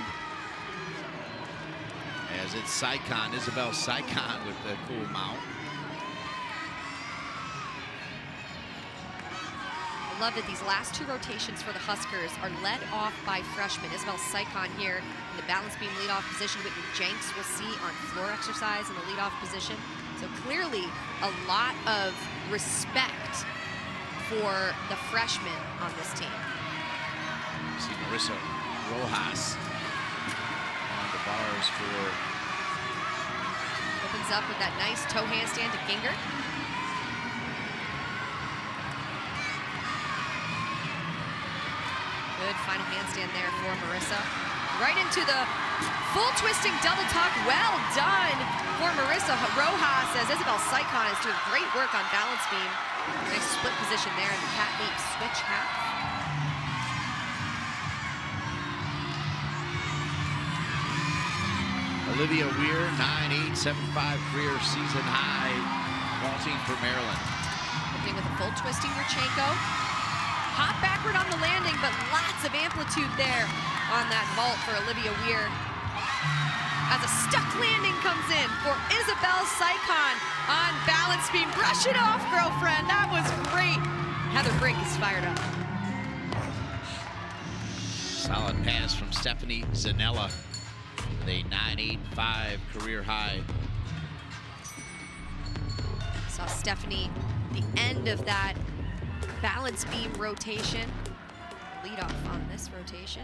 As it's Sycon, Isabel Sycon with the cool mount. I love that these last two rotations for the Huskers are led off by freshmen. Isabel Sycon here in the balance beam leadoff position. Whitney Jenks we'll see on floor exercise in the leadoff position. So clearly a lot of respect for the freshmen on this team. See Marissa Rojas on the bars for. Opens up with that nice toe handstand to Ginger. Good final handstand there for Marissa. Right into the full twisting double tuck. Well done for Marissa Rojas, as Isabel Sycon is doing great work on balance beam. Nice split position there in the cat meet switch half. Olivia Weir, 9.875 career season high, vaulting for Maryland. Opening with a full twisting Yurchenko. Hop backward on the landing, but lots of amplitude there on that vault for Olivia Weir. As a stuck landing comes in for Isabel Sycon on balance beam. Brush it off, girlfriend. That was great. Heather Brink is fired up. Solid pass from Stephanie Zanella with a 9.85 career high. Saw Stephanie at the end of that balance beam rotation. Lead off on this rotation.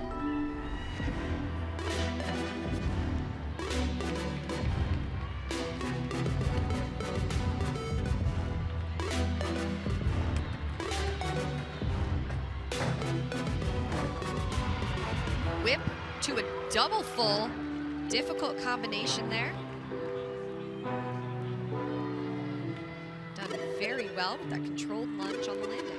Whip to a double full. Difficult combination there. Done very well with that controlled lunge on the landing.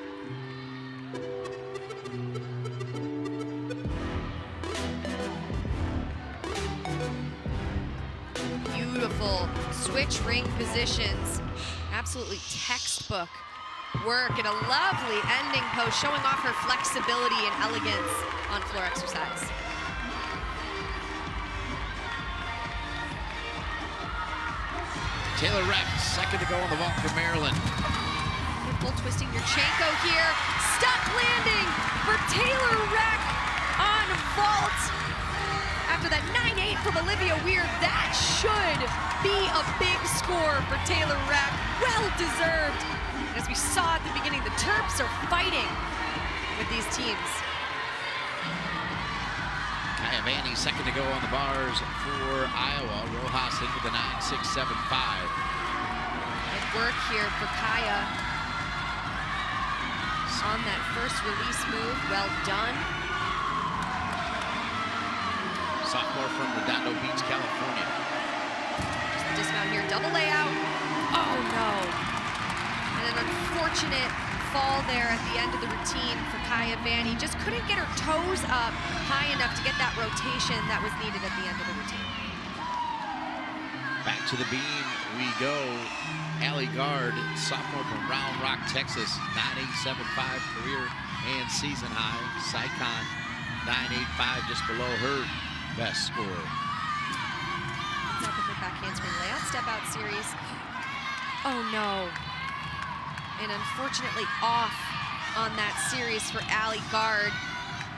Beautiful switch ring positions. Absolutely textbook work and a lovely ending pose, showing off her flexibility and elegance on floor exercise. Taylor Rex, second to go on the vault for Maryland. Full twisting Yurchenko here. stuck landing for Taylor Reck on vault. After that 9-8 from Olivia Weir, that should be a big score for Taylor Reck. Well deserved. And as we saw at the beginning, the Terps are fighting with these teams. Kaya Vanny second to go on the bars for Iowa. Rojas in with a 9.675. Good work here for Kaya on that first release move. Well done. Sophomore from Redondo Beach, California. Just the dismount here, double layout. Oh no. And an unfortunate fall there at the end of the routine for Kaya Vanny. Just couldn't get her toes up high enough to get that rotation that was needed at the end of the routine. Back to the beam we go. Allie Gard, sophomore from Round Rock, Texas, 9.875 career and season high. Saikon, 9.85, just below her best score. It's up with her back handspring layout, step out series. Oh no. And unfortunately off on that series for Allie Gard,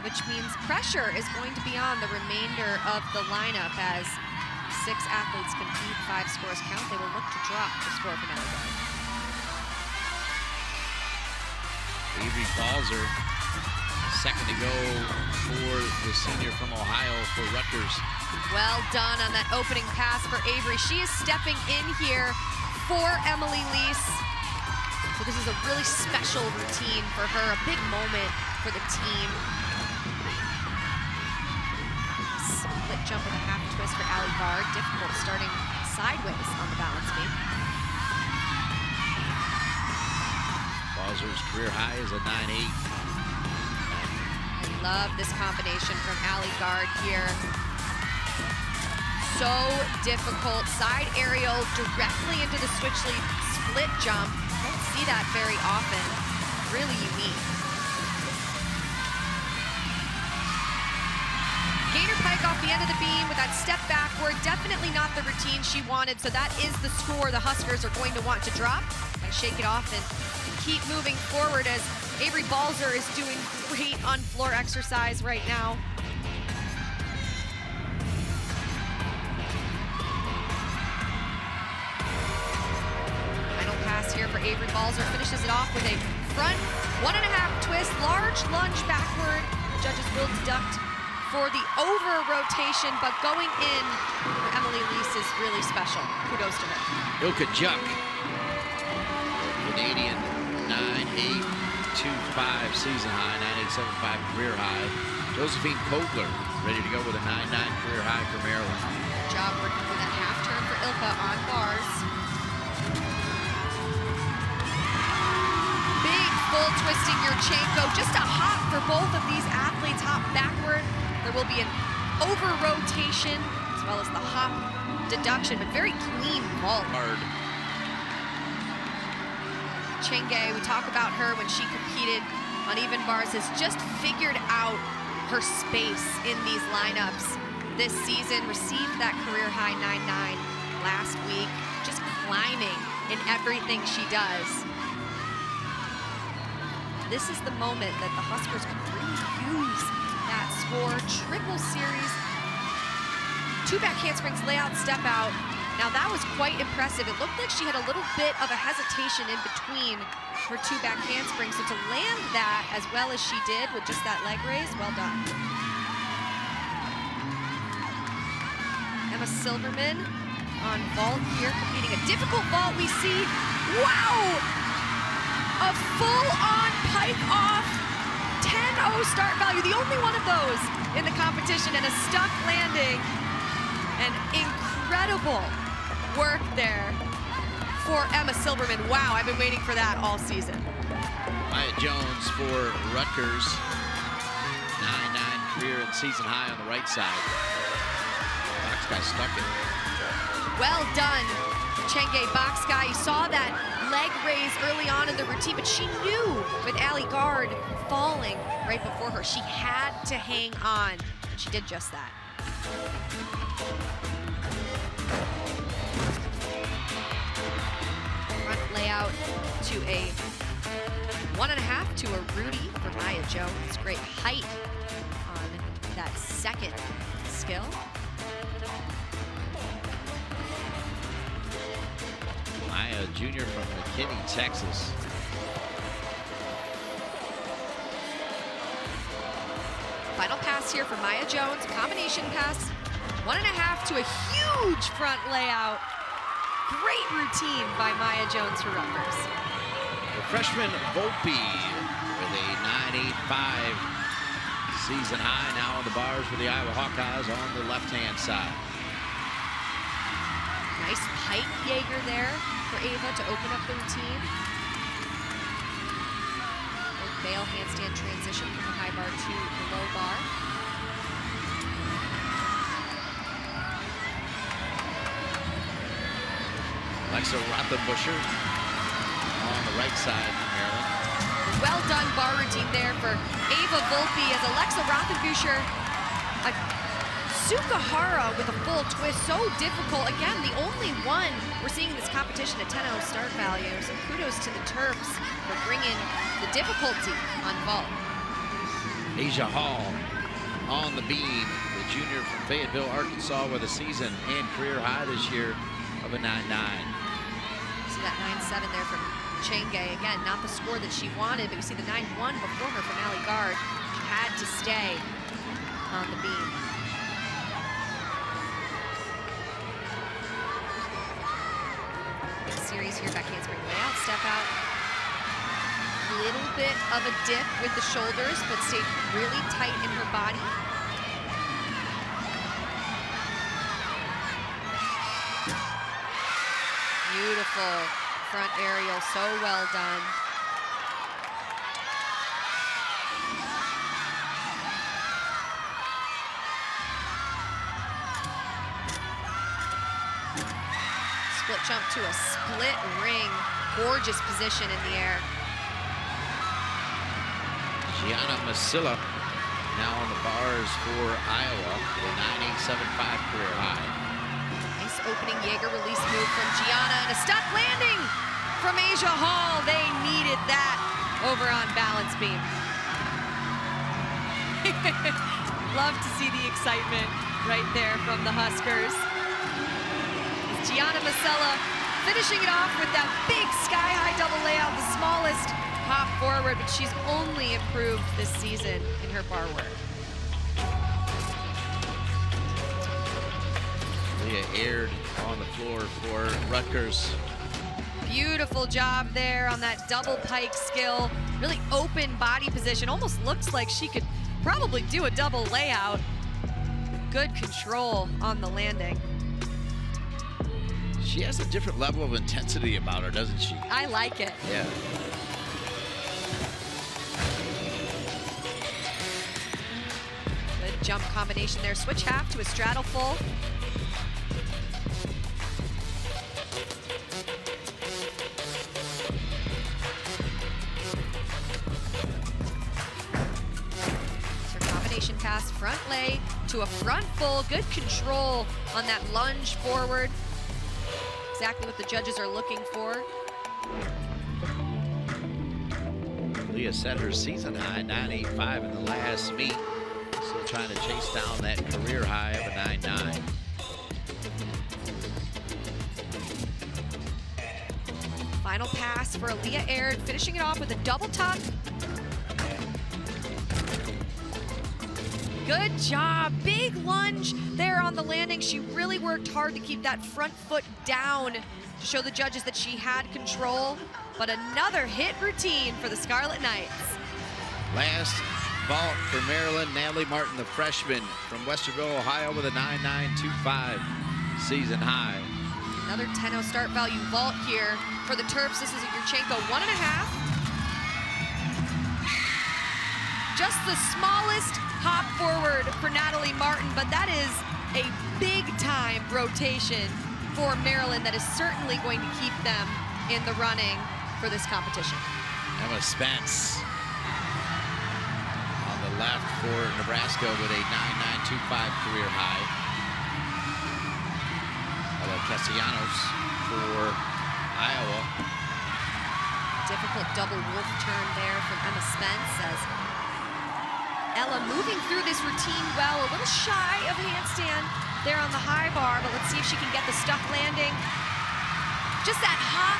which means pressure is going to be on the remainder of the lineup as 6 athletes compete, 5 scores count. They will look to drop the score from Allie Gard. Avery Balzer, second to go for the senior from Ohio for Rutgers. Well done on that opening pass for Avery. She is stepping in here for Emily Lease. So this is a really special routine for her, a big moment for the team. Split jump with a half twist for Allie Gard. Difficult starting sideways on the balance beam. Balzer's career high is a 9.8. I love this combination from Allie Gard here. So difficult. Side aerial directly into the switch lead split jump. Don't see that very often. Really unique. Gainer pike off the end of the beam with that step backward. Definitely not the routine she wanted, so that is the score the Huskers are going to want to drop and shake it off and keep moving forward as Avery Balzer is doing great on floor exercise right now. Final pass here for Avery Balzer, finishes it off with a front 1.5 twist, large lunge backward. The judges will deduct for the over rotation, but going in for Emily Lease is really special. Kudos to her. Ilka Juk, Canadian, 9.825 season high, 9.875 career high. Josephine Kogler, ready to go with a 9.9 career high for Maryland. Good job working for that half turn for Ilka on bars. Big full twisting Yurchenko, just a hop for both of these athletes, hop backward. There will be an over rotation as well as the hop deduction, but very clean vault. Hard. Chenge, we talk about her when she competed on even bars, has just figured out her space in these lineups this season, received that career high 9.9 last week, just climbing in everything she does. This is the moment that the Huskers can really use that score. Triple series, 2 back handsprings, layout, step out. Now that was quite impressive. It looked like she had a little bit of a hesitation in between her 2 back handsprings. So to land that as well as she did with just that leg raise, well done. Emma Silverman on vault here, competing a difficult vault. We see, wow, a full-on pike off, 10.0 start value, the only one of those in the competition, and a stuck landing. And incredible work there for Emma Silverman. Wow, I've been waiting for that all season. Maya Jones for Rutgers, 9.9 career and season high on the right side. Box guy stuck it. Well done, Chenge box guy. You saw that leg raise early on in the routine, but she knew with Allie Gard falling right before her, she had to hang on, and she did just that. Front layout to a 1.5 to a Rudy for Maya Jones. Great height on that second skill. Maya Jr. from McKinney, Texas. Final pass here for Maya Jones, combination pass. 1.5 to a huge front layout. Great routine by Maya Jones for Rutgers. The freshman Volpe with a 9.85 season high, now on the bars for the Iowa Hawkeyes on the left-hand side. Nice pike Jaeger there for Ava to open up the routine. Bail handstand transition from the high bar to the low bar. Alexa Rothenbuscher on the right side for Maryland. Well done bar routine there for Ava Volpe as Alexa Rothenbuscher. Sukahara with a full twist, so difficult. Again, the only one we're seeing in this competition at 10-0 start value. So kudos to the Terps for bringing the difficulty on vault. Asia Hall on the beam, the junior from Fayetteville, Arkansas, with a season and career high this year of a 9.9. See that 9.7 there from Chenge. Again, not the score that she wanted, but you see the 9.1 before her from Allie Gard. She had to stay on the beam. Series here, backhand spring layout, step out. Little bit of a dip with the shoulders, but stayed really tight in her body. Beautiful front aerial, so well done. Split jump to a split ring. Gorgeous position in the air. Gianna Masilla now on the bars for Iowa with a 9.875 career high. Nice opening Jaeger release move from Gianna and a stuck landing from Asia Hall. They needed that over on balance beam. Love to see the excitement right there from the Huskers. Gianna Masella finishing it off with that big sky-high double layout, the smallest hop forward, but she's only improved this season in her bar work. Leah Aird on the floor for Rutgers. Beautiful job there on that double pike skill. Really open body position. Almost looks like she could probably do a double layout. Good control on the landing. She has a different level of intensity about her, doesn't she? I like it. Yeah. Good jump combination there. Switch half to a straddle full. So combination pass, front lay to a front full. Good control on that lunge forward. Exactly what the judges are looking for. Leah set her season high, 9.85 in the last meet. Still trying to chase down that career high of a 9.9. Final pass for Leah Aird, finishing it off with a double tuck. Good job, big lunge there on the landing. She really worked hard to keep that front foot down to show the judges that she had control, but another hit routine for the Scarlet Knights. Last vault for Maryland, Natalie Martin, the freshman from Westerville, Ohio, with a 9.925 season high. Another 10-0 start value vault here for the Terps. This is a Yurchenko 1.5. Just the smallest hop forward for Natalie Martin, but that is a big-time rotation for Maryland that is certainly going to keep them in the running for this competition. Emma Spence on the left for Nebraska with a 9.925 career high. Ella Castellanos for Iowa Difficult double wolf turn there from Emma Spence as Ella moving through this routine well, a little shy of handstand there on the high bar, but let's see if she can get the stuck landing. Just that hop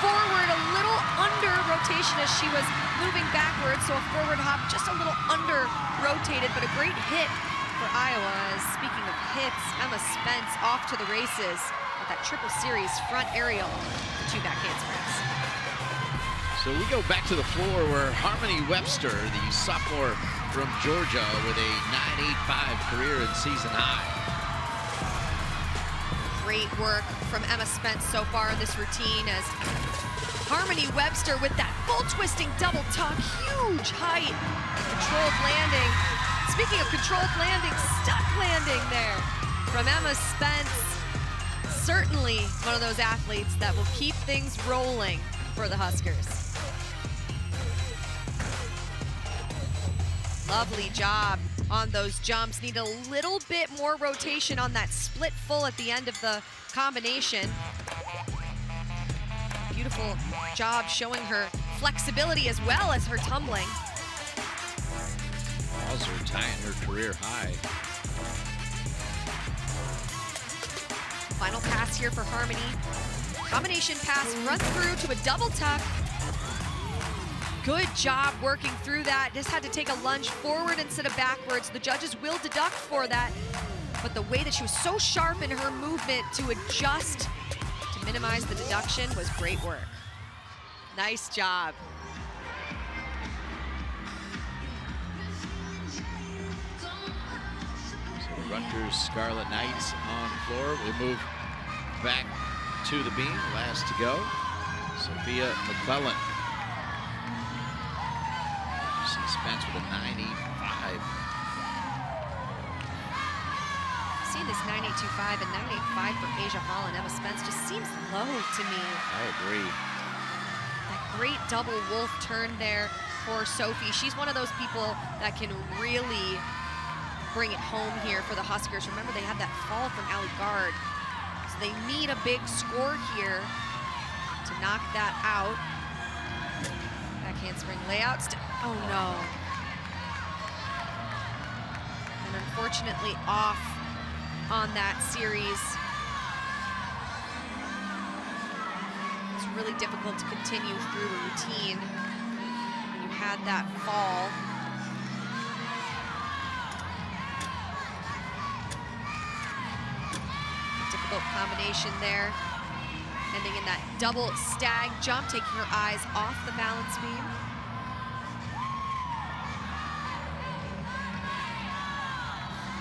forward, a little under rotation as she was moving backwards, so a forward hop just a little under rotated, but a great hit for Iowa. As speaking of hits, Emma Spence off to the races with that triple series front aerial, 2 back handsprings. So we go back to the floor where Harmony Webster, the sophomore from Georgia, with a 9.85 career and season high. Great work from Emma Spence so far in this routine as Harmony Webster with that full twisting double tuck, huge height, controlled landing. Speaking of controlled landing, stuck landing there from Emma Spence. Certainly one of those athletes that will keep things rolling for the Huskers. Lovely job on those jumps. Need a little bit more rotation on that split full at the end of the combination. Beautiful job showing her flexibility as well as her tumbling. Also tying her career high. Final pass here for Harmony. Combination pass, run through to a double tuck. Good job working through that. Just had to take a lunge forward instead of backwards. The judges will deduct for that, but the way that she was so sharp in her movement to adjust to minimize the deduction was great work. Nice job. So the Rutgers Scarlet Knights on the floor. We move back to the beam. Last to go, Sophia McClellan. Spence with a 9.85. Seeing this 9.825 and 9.85 for Asia Hall and Emma Spence just seems low to me. I agree. That great double wolf turn there for Sophie. She's one of those people that can really bring it home here for the Huskers. Remember, they had that fall from Allie Gard. So they need a big score here to knock that out. Back handspring layouts. Oh no. And unfortunately off on that series. It's really difficult to continue through a routine when you had that fall. Difficult combination there. Ending in that double stag jump, taking her eyes off the balance beam.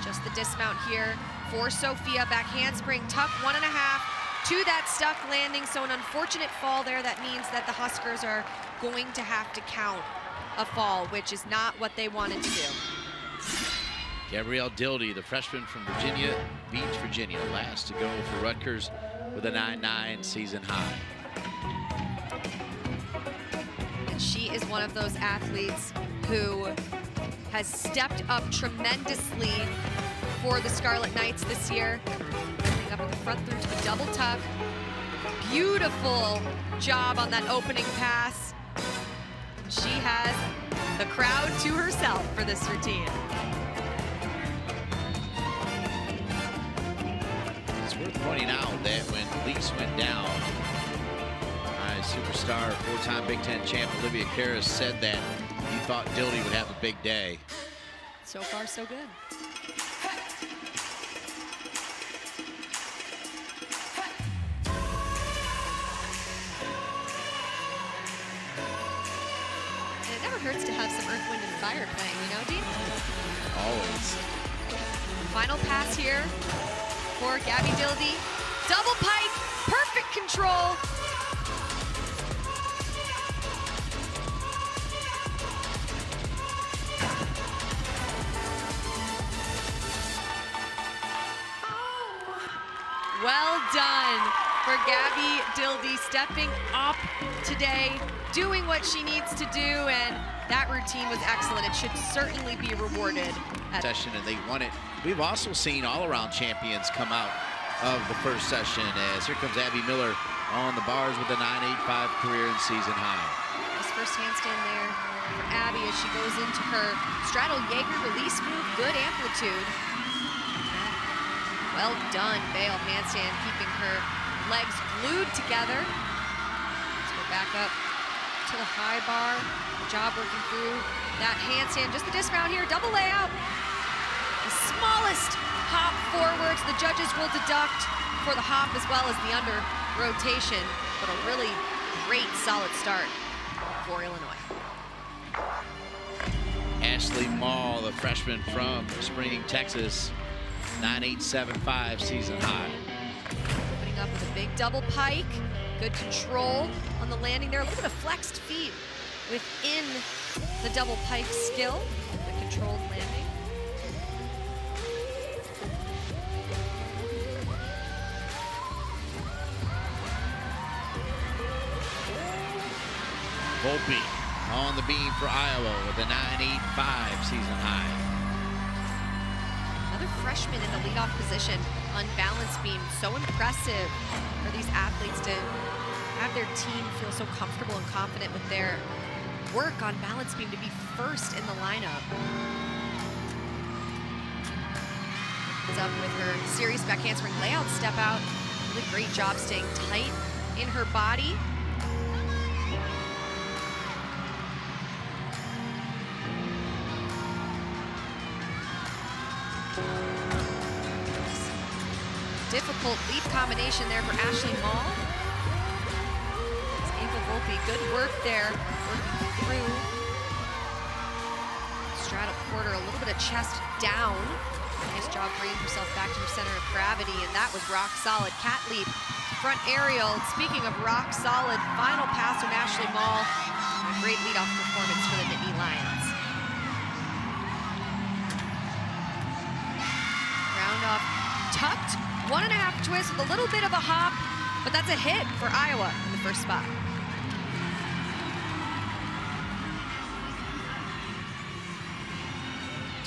Just the dismount here for Sophia. Back handspring, tuck 1.5 to that stuck landing. So an unfortunate fall there. That means that the Huskers are going to have to count a fall, which is not what they wanted to do. Gabrielle Dildy, the freshman from Virginia Beach, Virginia, last to go for Rutgers with a 9.9 season high. And she is one of those athletes who has stepped up tremendously for the Scarlet Knights this year. Coming up in the front through to the double tuck. Beautiful job on that opening pass. She has the crowd to herself for this routine. It's worth pointing out that when Lease went down, superstar, 4-time Big Ten champ Olivia Karras said that he thought Dildy would have a big day. So far, so good. And it never hurts to have some Earth, Wind, and Fire playing, you know, Dean? Always. Final pass here for Gabby Dildy. Double pike, perfect control. Well done for Gabby Dildy, stepping up today, doing what she needs to do, and that routine was excellent. It should certainly be rewarded. Session, and they won it. We've also seen all-around champions come out of the first session, as here comes Abby Miller on the bars with a 9.85 career and season high. Nice first handstand there for Abby as she goes into her straddle Jaeger release move. Good amplitude. Well done, Bale handstand, keeping her legs glued together. Let's go back up to the high bar. Good job working through that handstand. Just the dismount here, double layout. The smallest hop forwards. The judges will deduct for the hop as well as the under rotation, but a really great solid start for Illinois. Ashley Mall, the freshman from Spring, Texas, 9.875 season high. Opening up with a big double pike. Good control on the landing there. A little bit of flexed feet within the double pike skill. The controlled landing. Volpe on the beam for Iowa with a 9.85 season high. Another freshman in the leadoff position on balance beam. So impressive for these athletes to have their team feel so comfortable and confident with their work on balance beam to be first in the lineup. It's up with her series back handspring layout step out. Really great job staying tight in her body. Difficult leap combination there for Ashley Mall. Ava Volpe, good work there, working through. Straddle quarter, a little bit of chest down. Nice job bringing herself back to her center of gravity, and that was rock solid. Cat leap, front aerial. Speaking of rock solid, final pass from Ashley Mall. A great leadoff performance for the Nittany Lions. Round off, tucked. 1.5 twist with a little bit of a hop, but that's a hit for Iowa in the first spot.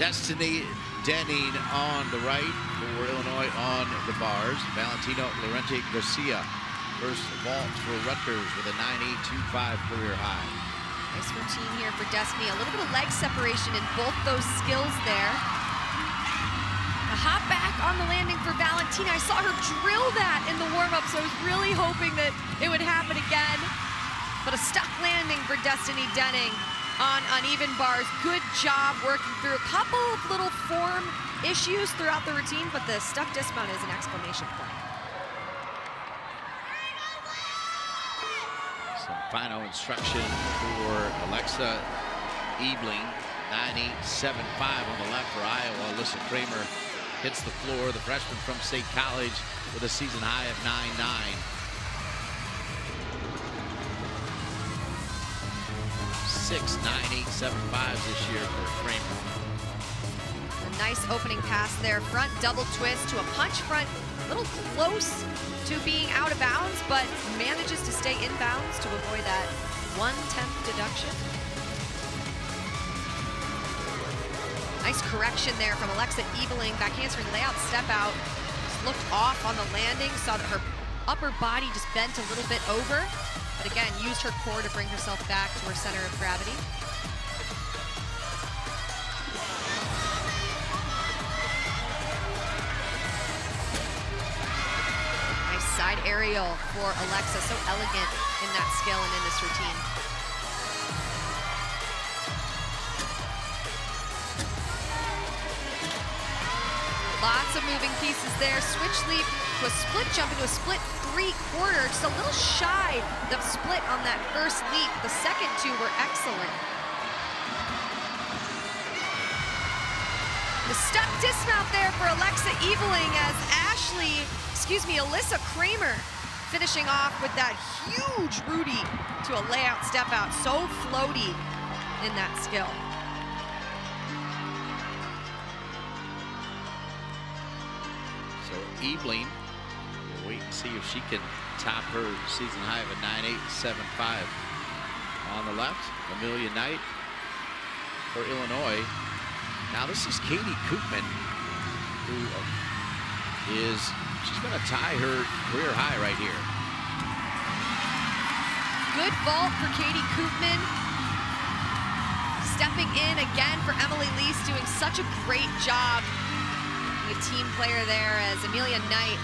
Destiny Denning on the right for Illinois on the bars. Valentino Laurenti Garcia, first vault for Rutgers with a 9.825 career high. Nice routine here for Destiny. A little bit of leg separation in both those skills there. A hop back on the landing for Valentina. I saw her drill that in the warm-up, so I was really hoping that it would happen again. But a stuck landing for Destiny Denning on uneven bars. Good job working through a couple of little form issues throughout the routine, but the stuck dismount is an exclamation point. Some final instruction for Alexa Ebling. 9.875 on the left for Iowa. Alyssa Kramer hits the floor, the freshman from State College with a season high of 9.9. 6 9.875 this year for Kramer. A nice opening pass there, front double twist to a punch front, a little close to being out of bounds, but manages to stay in bounds to avoid that 1/10 deduction. Nice correction there from Alexa Ebling. Back handspring layout step out. Just looked off on the landing. Saw that her upper body just bent a little bit over. But again, used her core to bring herself back to her center of gravity. Nice side aerial for Alexa. So elegant in that skill and in this routine. Lots of moving pieces there. Switch leap to a split jump into a split 3/4. Just a little shy of split on that first leap. The second two were excellent. The stuck dismount there for Alexa Ebling as Alyssa Kramer finishing off with that huge Rudy to a layout step out. So floaty in that skill. So Ebling, we'll wait and see if she can top her season high of a 9.875 on the left. Amelia Knight for Illinois. Now this is Katie Koopman, who she's going to tie her career high right here. Good vault for Katie Koopman. Stepping in again for Emily Lease, doing such a great job. Being a team player there as Amelia Knight,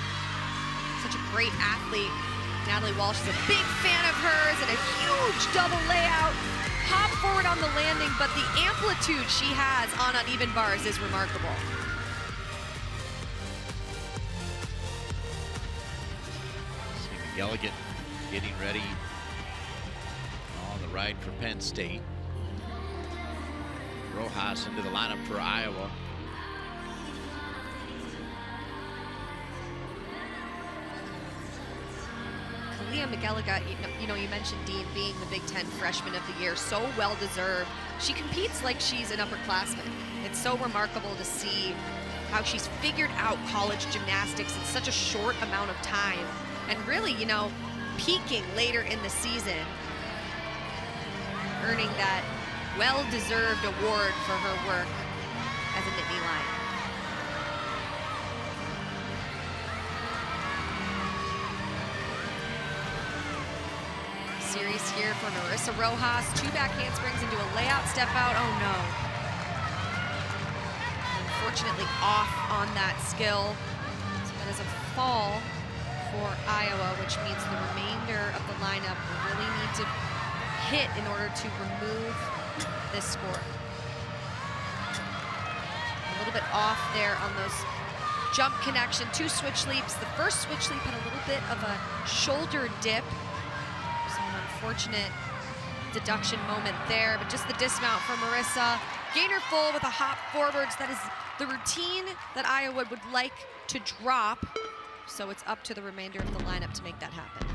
such a great athlete. Natalie Walsh is a big fan of hers, and a huge double layout. Hop forward on the landing, but the amplitude she has on uneven bars is remarkable. Gallagher getting ready on the ride for Penn State. Rojas into the lineup for Iowa. Kalia McElligott, you mentioned Dean being the Big Ten Freshman of the Year, so well deserved. She competes like she's an upperclassman. It's so remarkable to see how she's figured out college gymnastics in such a short amount of time, and really, peaking later in the season, earning that well-deserved award for her work as a Nittany Lion. Series here for Marissa Rojas. 2 back handsprings into a layout step out. Oh no. Unfortunately off on that skill. So that is a fall for Iowa, which means the remainder of the lineup will really need to hit in order to remove this score. A little bit off there on those jump connection. 2 switch leaps. The first switch leap had a little bit of a shoulder dip. Unfortunate deduction moment there, but just the dismount from Marissa. Gainer full with a hop forwards. That is the routine that Iowa would like to drop. So it's up to the remainder of the lineup to make that happen.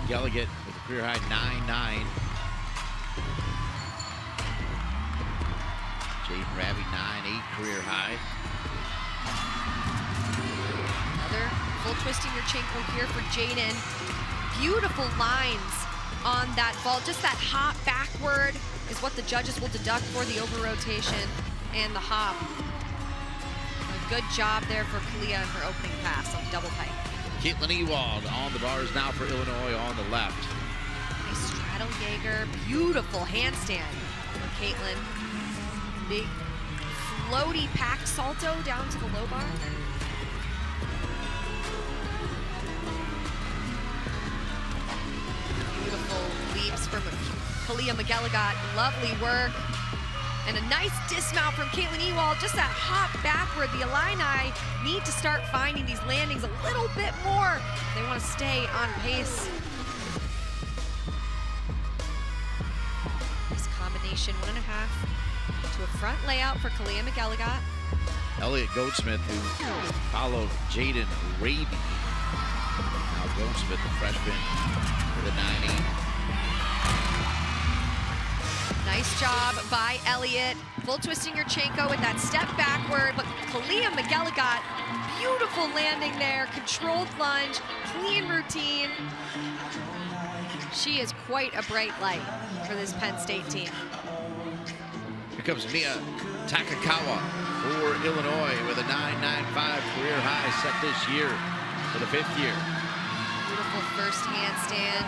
Gallagher with a career high 9.9. Jaden Raby 9.8 career high. Full twisting Yurchenko here for Jaden. Beautiful lines on that vault. Just that hop backward is what the judges will deduct for the over rotation and the hop. A good job there for Kalia in her opening pass on the double pike. Caitlin Ewald on the bars now for Illinois on the left. Nice straddle Jaeger. Beautiful handstand for Caitlin. Big floaty packed salto down to the low bar. Leaps from Kalia McElligott. Lovely work. And a nice dismount from Caitlin Ewald. Just that hop backward. The Illini need to start finding these landings a little bit more if they want to stay on pace. This combination 1.5 to a front layout for Kalia McElligott. Elliott Goldsmith, who followed Jaden Raby. Now Goldsmith, the freshman, for the 9.8. Nice job by Elliott. Full twisting Yurchenko with that step backward, but Kalia McElligott, beautiful landing there, controlled lunge, clean routine. She is quite a bright light for this Penn State team. Here comes Mia Takakawa for Illinois with a 9.95 career high set this year for the 5th year. Beautiful first handstand.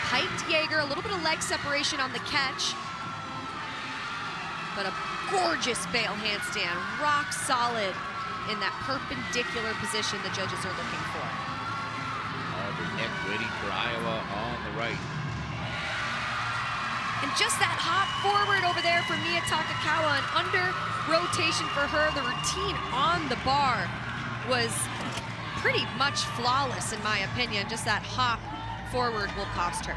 Hiked Jaeger, a little bit of leg separation on the catch, but a gorgeous bail handstand, rock solid in that perpendicular position the judges are looking for. Aubrey Eck waiting for Iowa on the right. And just that hop forward over there for Mia Takakawa, an under rotation for her. The routine on the bar was pretty much flawless in my opinion. Just that hop forward will cost her.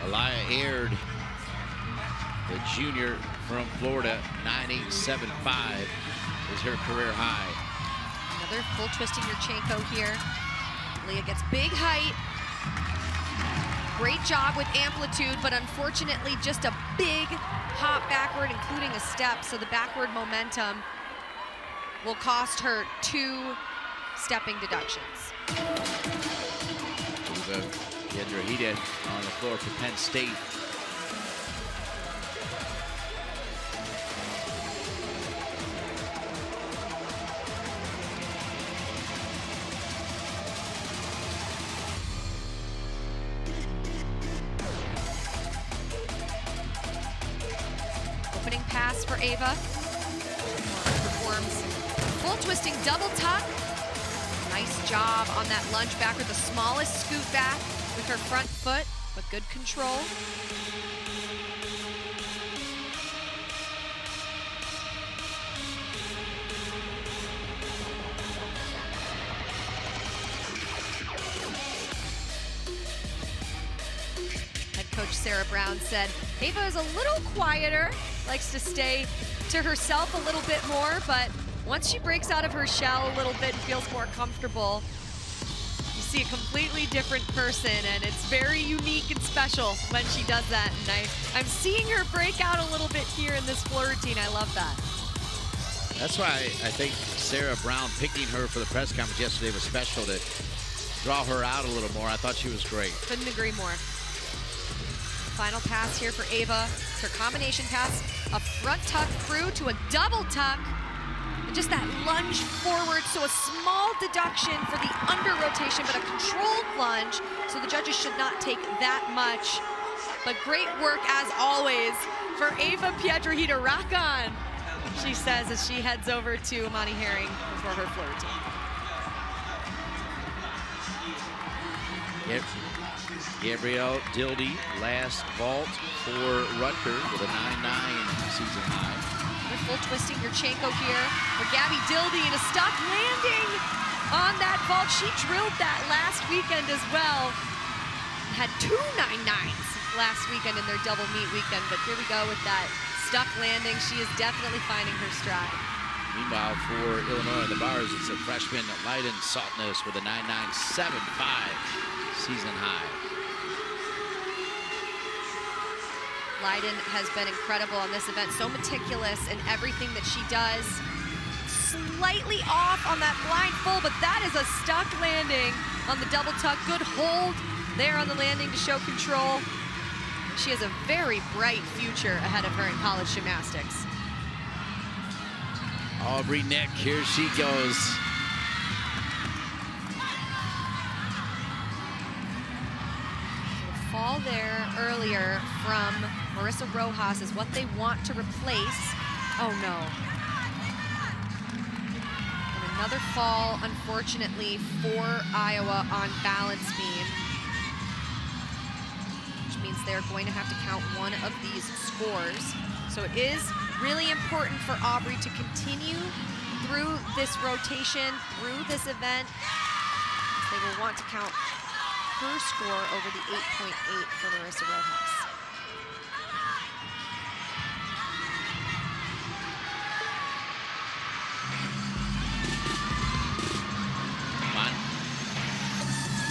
Elia Aird, the junior from Florida, 9.875 is her career high. Another full twisting Yurchenko here. Leah gets big height. Great job with amplitude, but unfortunately just a big hop backward, including a step, so the backward momentum will cost her 2 stepping deductions. Ava Piedrahita on the floor for Penn State. Opening pass for Ava. Performs full twisting double tuck. Nice job on that lunge back with the smallest scoot back with her front foot, but good control. Head coach Sarah Brown said, Ava is a little quieter, likes to stay to herself a little bit more, but once she breaks out of her shell a little bit and feels more comfortable, you see a completely different person, and it's very unique and special when she does that. And I'm seeing her break out a little bit here in this floor routine. I love that. That's why I think Sarah Brown picking her for the press conference yesterday was special, to draw her out a little more. I thought she was great. Couldn't agree more. Final pass here for Ava. It's her combination pass, a front tuck through to a double tuck. And just that lunge forward, so a small deduction for the under rotation, but a controlled lunge, so the judges should not take that much. But great work, as always, for Ava Piedrahita. Rock on, she says, as she heads over to Amani Herring for her floor routine. Yep. Gabrielle Dildy, last vault for Rutgers with a 9-9 season high. Full twisting Yurchenko here for Gabby Dildy, and a stuck landing on that vault. She drilled that last weekend as well. Had 2 9-9s last weekend in their double meet weekend, but here we go with that stuck landing. She is definitely finding her stride. Meanwhile, for Illinois on the bars, it's a freshman Leiden Saltness with a 9-9-7-5 season high. Leiden has been incredible on this event, so meticulous in everything that she does. Slightly off on that blind full, but that is a stuck landing on the double tuck. Good hold there on the landing to show control. She has a very bright future ahead of her in college gymnastics. Aubrey Nick, here she goes. Fall there earlier from Marissa Rojas is what they want to replace. Oh no. And another fall, unfortunately, for Iowa on balance beam, which means they're going to have to count one of these scores. So it is really important for Aubrey to continue through this rotation, through this event. They will want to count her score over the 8.8 for Marissa Rojas.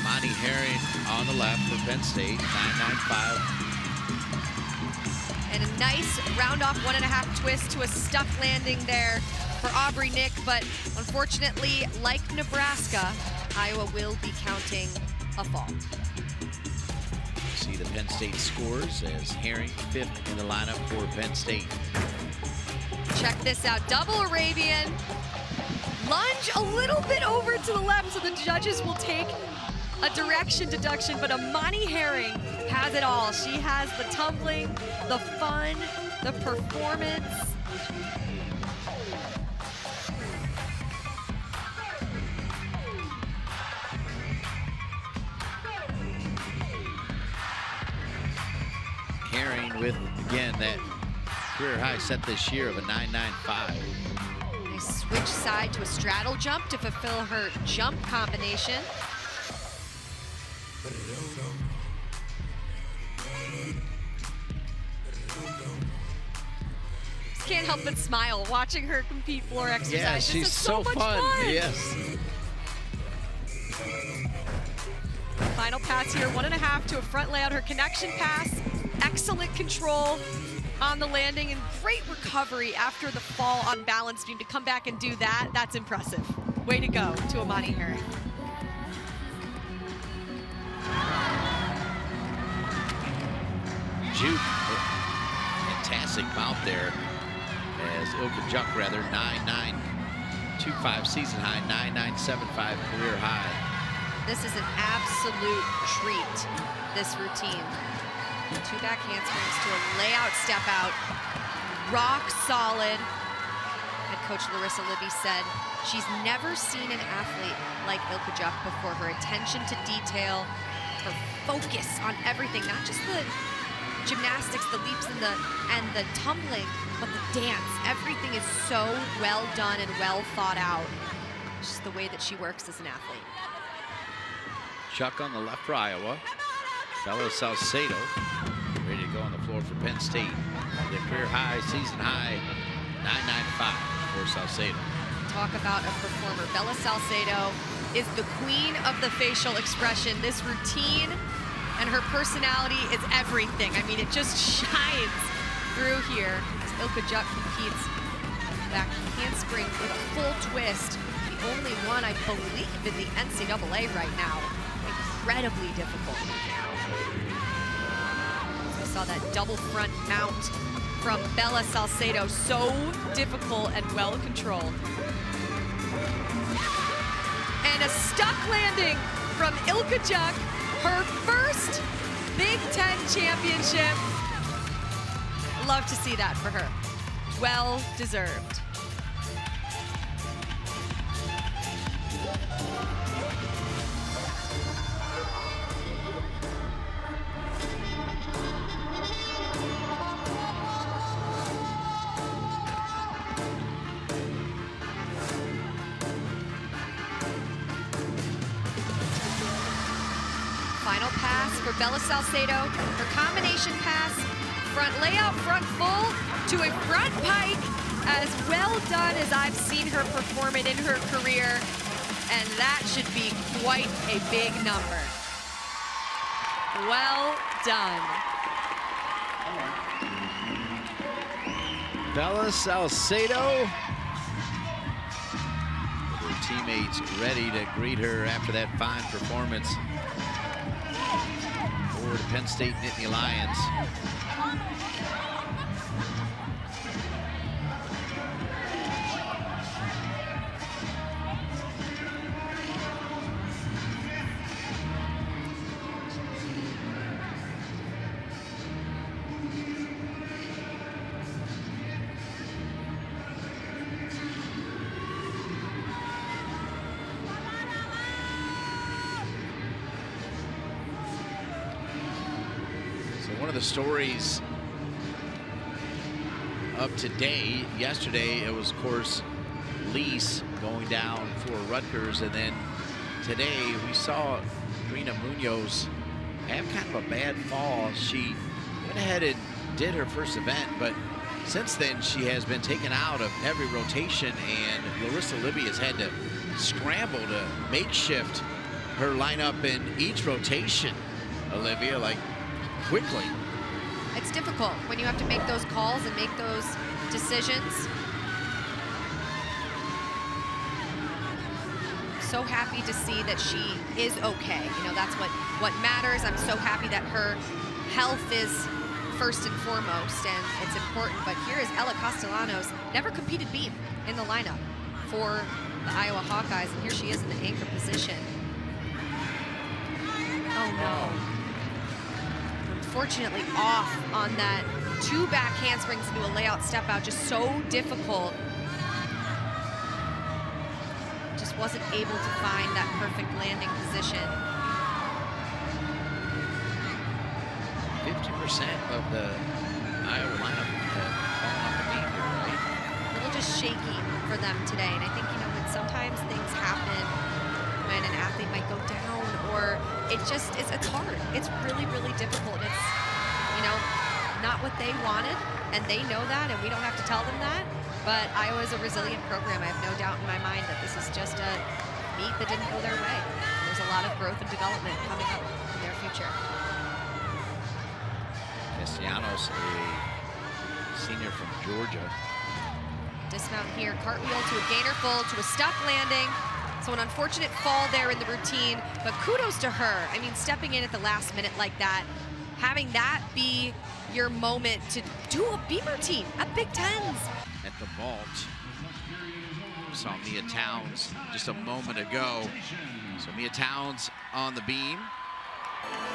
Monty Herring on the left for Penn State, 9-9-5. And a nice round-off 1.5 twist to a stuck landing there for Aubrey Nick, but unfortunately, like Nebraska, Iowa will be counting a fall. See the Penn State scores as Herring 5th in the lineup for Penn State. Check this out, double Arabian. Lunge a little bit over to the left, so the judges will take a direction deduction, but Amani Herring has it all. She has the tumbling, the fun, the performance. Herring with, again, that career high set this year of a 9-9-5. Nice switch side to a straddle jump to fulfill her jump combination. Can't help but smile watching her compete floor exercise. Yeah, she's so much fun. Yes. Final pass here, 1.5 to a front layout. Her connection pass, excellent control on the landing, and great recovery after the fall on balance beam. To come back and do that, that's impressive. Way to go to Amani Herring. juke. Fantastic mount there as Ilka Juk, rather, 9.925 season high, 9.975 career high. This is an absolute treat, this routine. 2 back handsprings to a layout step out. Rock solid. Head coach Larissa Libby said she's never seen an athlete like Ilka Juk before. Her attention to detail, her focus on everything, not just the gymnastics, the leaps and the tumbling, but the dance. Everything is so well done and well thought out. Just the way that she works as an athlete. Chuck on the left for Iowa. Bella Salcedo ready to go on the floor for Penn State. The career high, season high, 9.95 for Salcedo. Talk about a performer. Bella Salcedo is the queen of the facial expression. This routine and her personality is everything. I mean, it just shines through here as Ilka Juk competes. Back handspring with a full twist. The only one, I believe, in the NCAA right now. Incredibly difficult. So we saw that double front mount from Bella Salcedo. So difficult and well controlled. And a stuck landing from Ilka Juk. Her first Big Ten championship. Love to see that for her. Well deserved. Final pass for Bella Salcedo. Her combination pass, front layout, front full to a front pike. As well done as I've seen her perform it in her career. And that should be quite a big number. Well done. Bella Salcedo. Her teammates ready to greet her after that fine performance. For the Penn State Nittany Lions. One of the stories of today, yesterday, it was, of course, Lease going down for Rutgers, and then today we saw Rena Munoz have kind of a bad fall. She went ahead and did her first event, but since then she has been taken out of every rotation, and Larissa Libby has had to scramble to makeshift her lineup in each rotation, Olivia, like quickly. It's difficult when you have to make those calls and make those decisions. So happy to see that she is okay. You know, that's what matters. I'm so happy that her health is first and foremost, and it's important. But here is Ella Castellanos, never competed beam in the lineup for the Iowa Hawkeyes, and here she is in the anchor position. Oh no. Unfortunately off on that 2 back handsprings into a layout step out, just so difficult. Just wasn't able to find that perfect landing position. 50% of the Iowa lineup have fallen off the beam here, right? A little just shaky for them today, and I think, you know, when sometimes things happen when an athlete might go down, or it's hard. It's really, really difficult. It's, you know, not what they wanted, and they know that, and we don't have to tell them that. But Iowa is a resilient program. I have no doubt in my mind that this is just a meet that didn't go their way. There's a lot of growth and development coming up in their future. Castellanos, a senior from Georgia. Dismount here, cartwheel to a gainer full, to a stuck landing. So an unfortunate fall there in the routine, but kudos to her. I mean, stepping in at the last minute like that, having that be your moment to do a beam routine at Big Tens. At the vault, saw Mia Towns just a moment ago. So Mia Towns on the beam.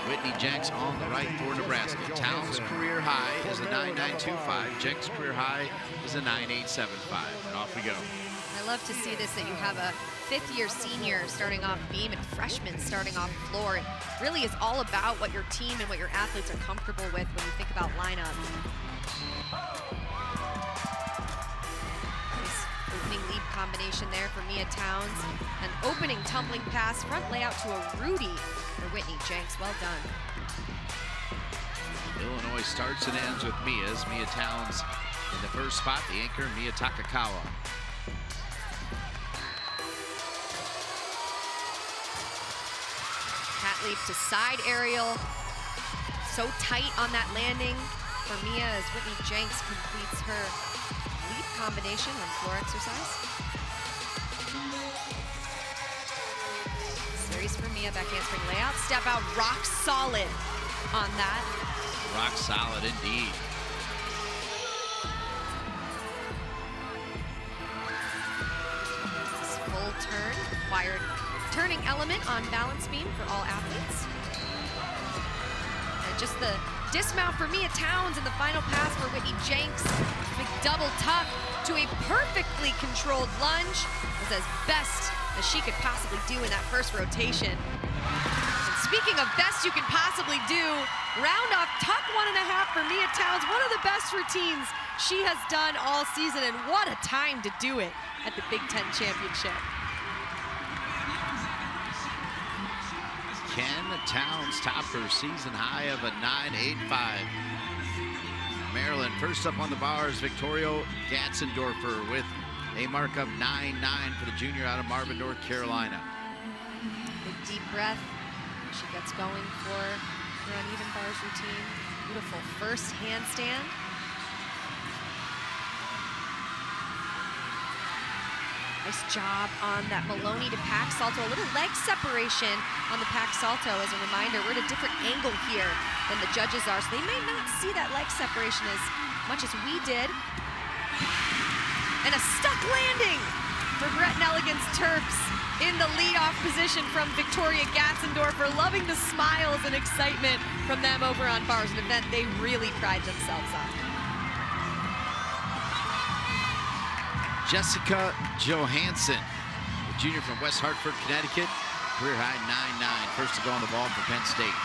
Whitney Jenks on the right for Nebraska. Towns' career high is a 9.925. Jenks' career high is a 9.875. And off we go. I love to see this, that you have a fifth-year senior starting off beam and freshman starting off floor. It really is all about what your team and what your athletes are comfortable with when you think about lineup. Nice opening lead combination there for Mia Towns. An opening tumbling pass, front layout to a Rudy for Whitney Jenks. Well done. Illinois starts and ends with Mia's. Mia Towns in the first spot, the anchor, Mia Takakawa. Cat leap to side aerial. So tight on that landing for Mia as Whitney Jenks completes her leap combination on floor exercise. Series for Mia, back handspring layout. Step out, rock solid on that. Rock solid indeed. This full turn, required turning element on balance beam for all athletes. And just the dismount for Mia Towns and the final pass for Whitney Jenks. Big double tuck to a perfectly controlled lunge. It was as best as she could possibly do in that first rotation. And speaking of best you can possibly do, round off tuck 1.5 for Mia Towns. One of the best routines she has done all season, and what a time to do it at the Big Ten Championship. Can Towns top her season high of a 9.85? Maryland first up on the bars, Victoria Gatzendorfer with a mark of 9.9 for the junior out of Marvin, North Carolina. Big deep breath. She gets going for her uneven bars routine. Beautiful first handstand. Nice job on that Maloney to Pack Salto. A little leg separation on the Pack Salto. As a reminder, we're at a different angle here than the judges are, so they may not see that leg separation as much as we did. And a stuck landing for Brett Nelligan's Terps in the leadoff position from Victoria Gatzendorfer. Loving the smiles and excitement from them over on bars, an event they really pride themselves on. Jessica Johansson, a junior from West Hartford, Connecticut, career high 9.9, first to go on the ball for Penn State.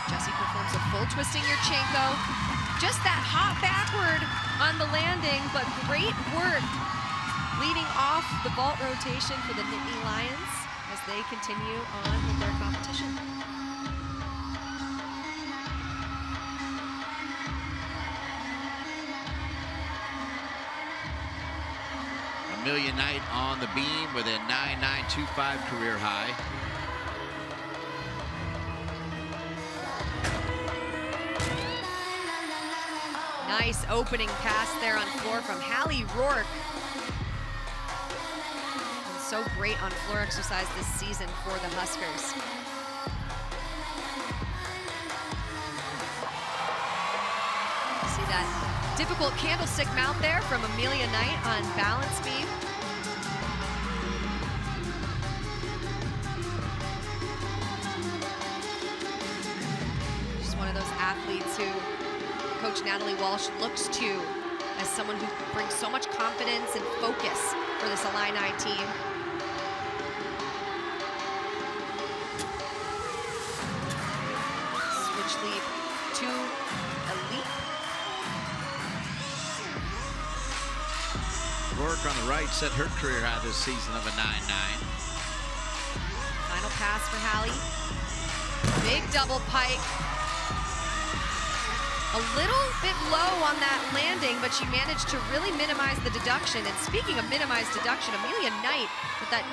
Jessie performs a full twisting Yurchenko. Just that hop backward on the landing, but great work leading off the vault rotation for the Nittany Lions as they continue on with their competition. Amelia Knight on the beam with a 9.925 career high. Nice opening pass there on floor from Hallie Rourke. And so great on floor exercise this season for the Huskers. See that difficult candlestick mount there from Amelia Knight on balance beam. She's one of those athletes who Coach Natalie Walsh looks to as someone who brings so much confidence and focus for this Illini team. Switch leap to a leap. Rourke on the right set her career high this season of a 9.9. Final pass for Hallie. Big double pike. A little bit low on that landing, but she managed to really minimize the deduction. And speaking of minimized deduction, Amelia Knight with that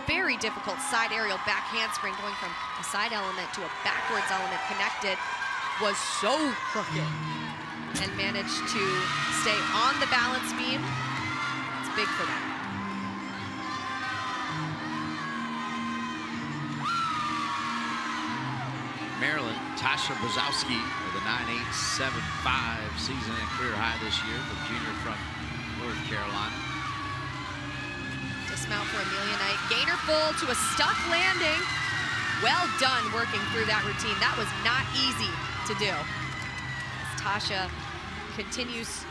very difficult side aerial back handspring going from a side element to a backwards element connected was so crooked and managed to stay on the balance beam. Big for them. Maryland, Tasha Brzezowski with a 9.875 season and career high this year, the junior from North Carolina. Dismount for Amelia Knight. Gainer full to a stuck landing. Well done working through that routine. That was not easy to do. As Tasha continues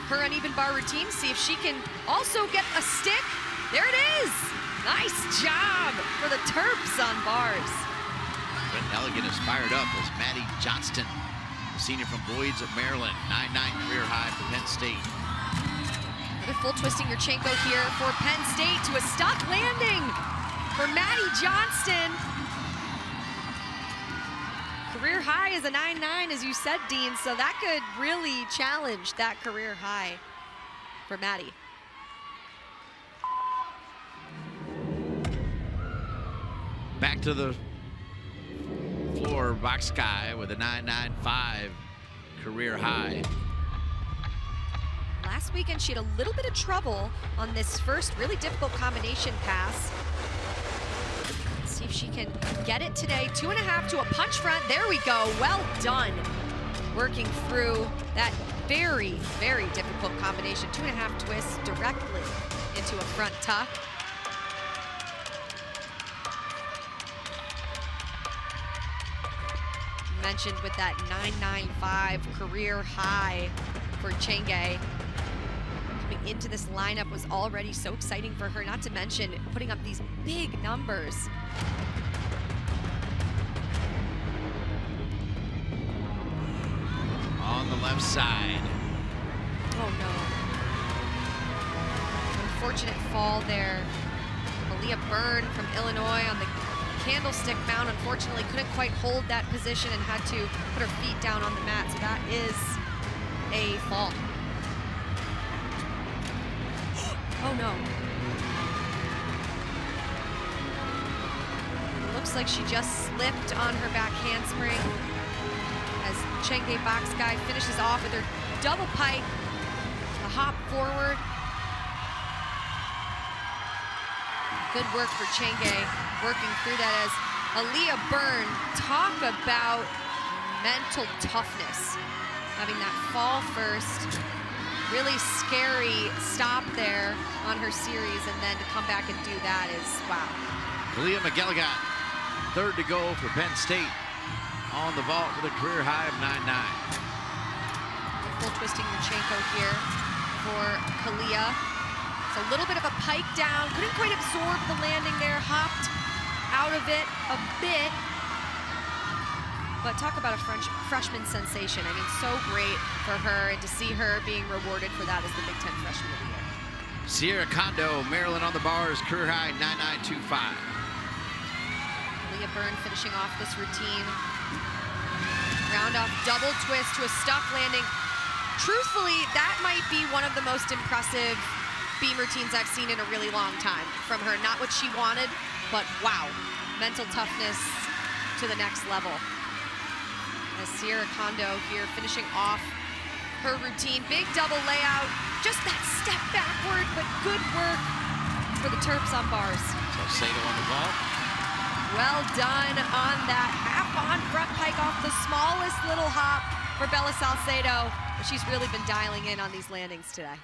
her uneven bar routine, see if she can also get a stick. There it is. Nice job for the Terps on bars. Brent Nelligan is fired up as Maddie Johnston, the senior from Boyd's of Maryland, 9.9 career high for Penn State. Another full twisting Yurchenko here for Penn State to a stuck landing for Maddie Johnston. Career high is a 9.9, as you said, Dean, so that could really challenge that career high for Maddie. Back to the floor, Box Sky with a 9.95 career high. Last weekend, she had a little bit of trouble on this first really difficult combination pass. Let's see if she can get it today. 2.5 to a punch front. There we go. Well done. Working through that very, very difficult combination. 2.5 twists directly into a front tuck. Mentioned with that 9.95 career high for Chenge. Coming into this lineup was already so exciting for her, not to mention putting up these big numbers. On the left side. Oh no. Unfortunate fall there. Aaliyah Byrne from Illinois on the candlestick mount, unfortunately couldn't quite hold that position and had to put her feet down on the mat, so that is a fall. Oh no. It looks like she just slipped on her back handspring as Chenge Box Guy finishes off with her double pike, a hop forward. Good work for Chenge, working through that as Aaliyah Byrne. Talk about mental toughness. Having that fall first, really scary stop there on her series, and then to come back and do that is, wow. Aaliyah McGilligot, third to go for Penn State on the vault with a career high of 9.9. Full twisting Yurchenko here for Kalia. It's a little bit of a pike down, couldn't quite absorb the landing there, hopped out of it a bit. But talk about a freshman sensation. I mean, so great for her, and to see her being rewarded for that as the Big Ten Freshman of the Year. Sierra Kondo, Maryland on the bars, career high 9.925. Leah Byrne finishing off this routine. Round off double twist to a stuck landing. Truthfully, that might be one of the most impressive beam routines I've seen in a really long time from her. Not what she wanted, but wow, mental toughness to the next level. As Sierra Kondo here finishing off her routine. Big double layout, just that step backward, but good work for the Terps on bars. Salcedo on the ball. Well done on that half-on front pike off the smallest little hop for Bella Salcedo. She's really been dialing in on these landings today.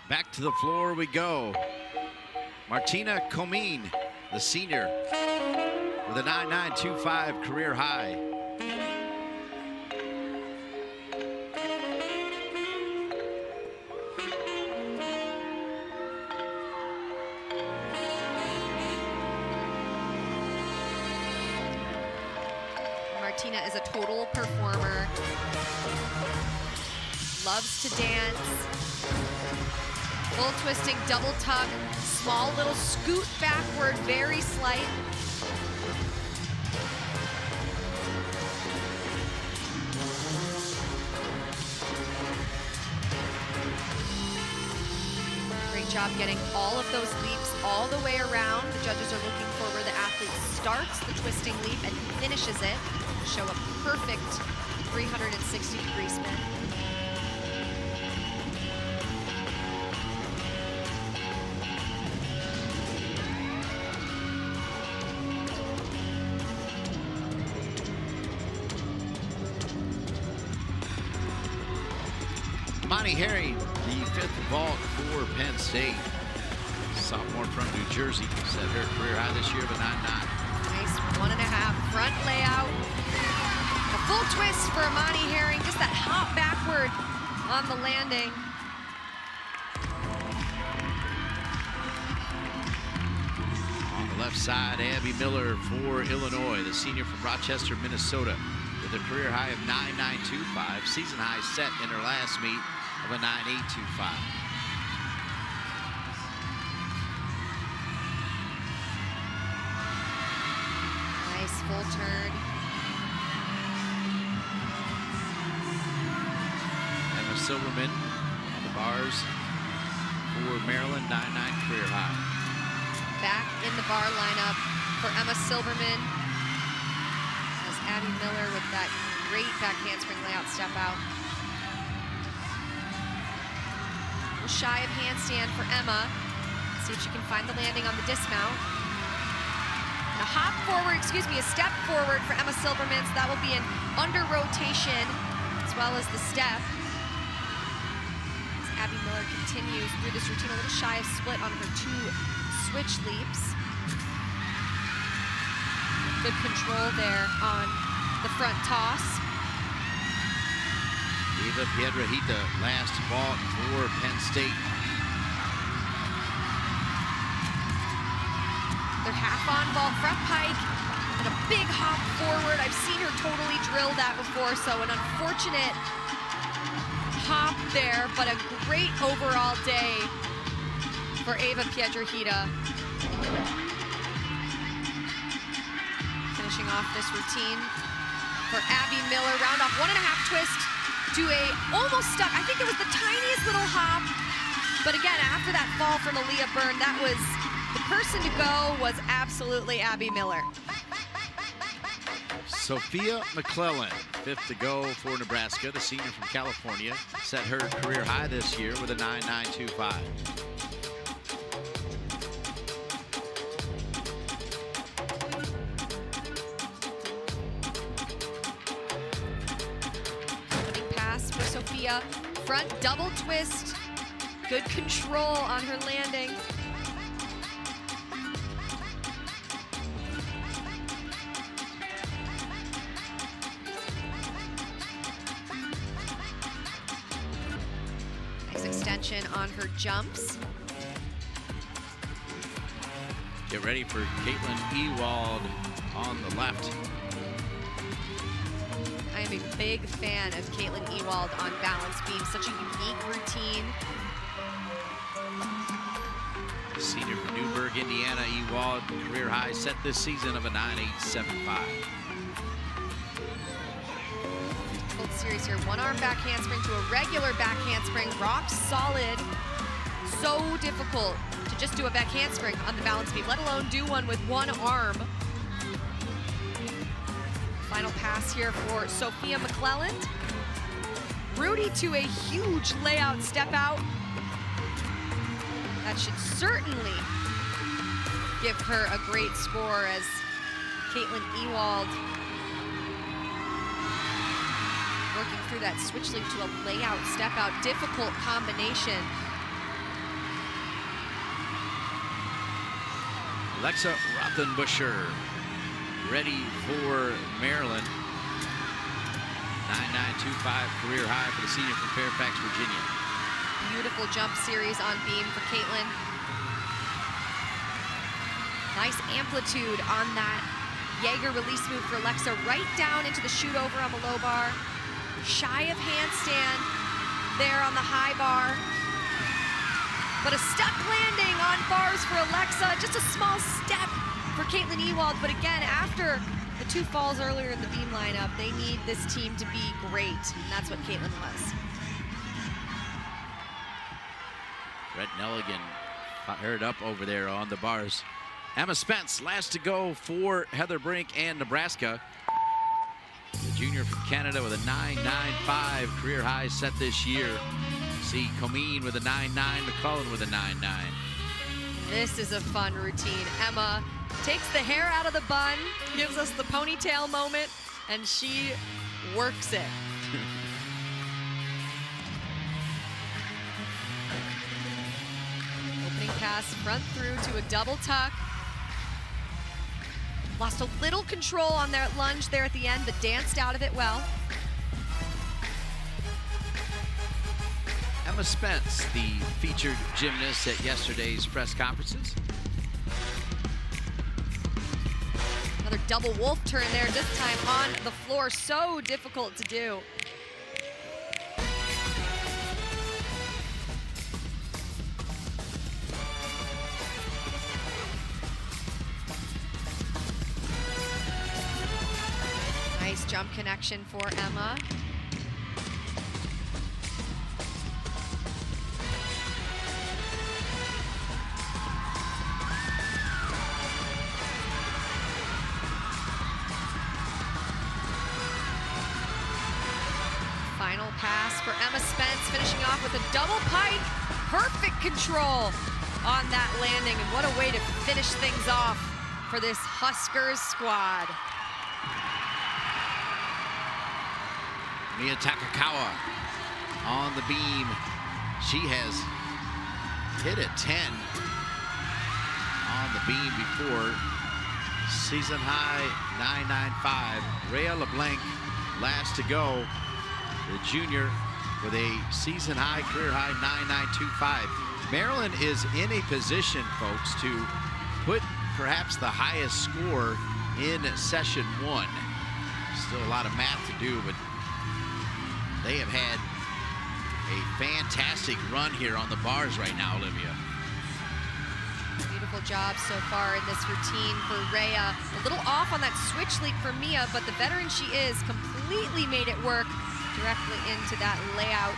Back to the floor we go. Martina Comine, the senior, with a 9.925 career high. Martina is a total performer, loves to dance. Full twisting, double tuck, small little scoot backward, very slight. Great job getting all of those leaps all the way around. The judges are looking for where the athlete starts the twisting leap and finishes it. Show a perfect 360-degree spin. Amani Herring, the 5th vault for Penn State. Sophomore from New Jersey, set her career high this year of a 9.9. Nice 1.5 front layout. A full twist for Amani Herring, just that hop backward on the landing. On the left side, Abby Miller for Illinois, the senior from Rochester, Minnesota, with a career high of 9.925, season high set in her last meet of a 9.825. Nice full turn. Emma Silverman on the bars for Maryland, 9.9 career high. Back in the bar lineup for Emma Silverman. As Abby Miller with that great back handspring layout step out. A little shy of handstand for Emma. See if she can find the landing on the dismount. And a hop forward, a step forward for Emma Silverman. So that will be an under rotation as well as the step. As Abby Miller continues through this routine, a little shy of split on her 2 switch leaps. Good control there on the front toss. Eva Piedrahita, last vault for Penn State. Their half-on vault front pike and a big hop forward. I've seen her totally drill that before, so an unfortunate hop there, but a great overall day for Eva Piedrahita. Finishing off this routine for Abby Miller. Round off 1.5 twist to a almost stuck. I think it was the tiniest little hop. But again, after that fall from Aaliyah Byrne, that was the person to go was absolutely Abby Miller. Sophia McClellan, 5th to go for Nebraska, the senior from California, set her career high this year with a 9.925. Sophia, front double twist, good control on her landing. Nice extension on her jumps. Get ready for Caitlin Ewald on the left. I am a big fan of Caitlin Ewald on balance beam. Such a unique routine. Senior from Newburgh, Indiana, Ewald, career high set this season of a 9.875. Full series here. One arm back handspring to a regular back handspring. Rock solid. So difficult to just do a back handspring on the balance beam, let alone do one with one arm. Final pass here for Sophia McClellan. Rudy to a huge layout step out. That should certainly give her a great score as Caitlin Ewald working through that switch leap to a layout step out. Difficult combination. Alexa Rothenbuscher, ready for Maryland. 9.925 career high for the senior from Fairfax, Virginia. Beautiful jump series on beam for Caitlin. Nice amplitude on that Jaeger release move for Alexa, right down into the shoot over on the low bar. Shy of handstand there on the high bar. But a stuck landing on bars for Alexa. Just a small step for Caitlin Ewald, but again, after the 2 falls earlier in the beam lineup, they need this team to be great, and that's what Caitlin was. Brett Nelligan fired up over there on the bars. Emma Spence, last to go for Heather Brink and Nebraska. The junior from Canada with a 9.95 career high set this year. See Comine with a 9.9, McCullen with a 9.9. This is a fun routine. Emma takes the hair out of the bun, gives us the ponytail moment, and she works it. pass, front through to a double tuck. Lost a little control on that lunge there at the end, but danced out of it well. Emma Spence, the featured gymnast at yesterday's press conferences. Another double wolf turn there, this time on the floor. So difficult to do. Nice jump connection for Emma. Final pass for Emma Spence, finishing off with a double pike. Perfect control on that landing, and what a way to finish things off for this Huskers squad. Mia Takakawa on the beam. She has hit a 10 on the beam before. Season high 995. Rhea LeBlanc last to go. The junior with a season high, career high 9925. Maryland is in a position, folks, to put perhaps the highest score in session 1. Still a lot of math to do, but they have had a fantastic run here on the bars right now, Olivia. Beautiful job so far in this routine for Rhea. A little off on that switch leap for Mia, but the veteran she is completely made it work directly into that layout,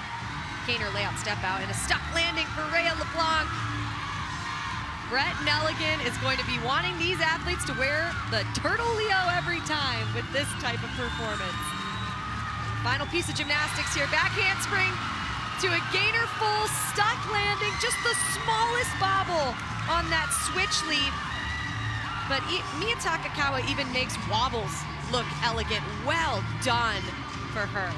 gainer layout step out, and a stuck landing for Rhea LeBlanc. Brett Nelligan is going to be wanting these athletes to wear the Turtle Leo every time with this type of performance. Final piece of gymnastics here, back handspring to a gainer full, stuck landing, just the smallest bobble on that switch leap. But Mia Takakawa even makes wobbles look elegant. Well done for her.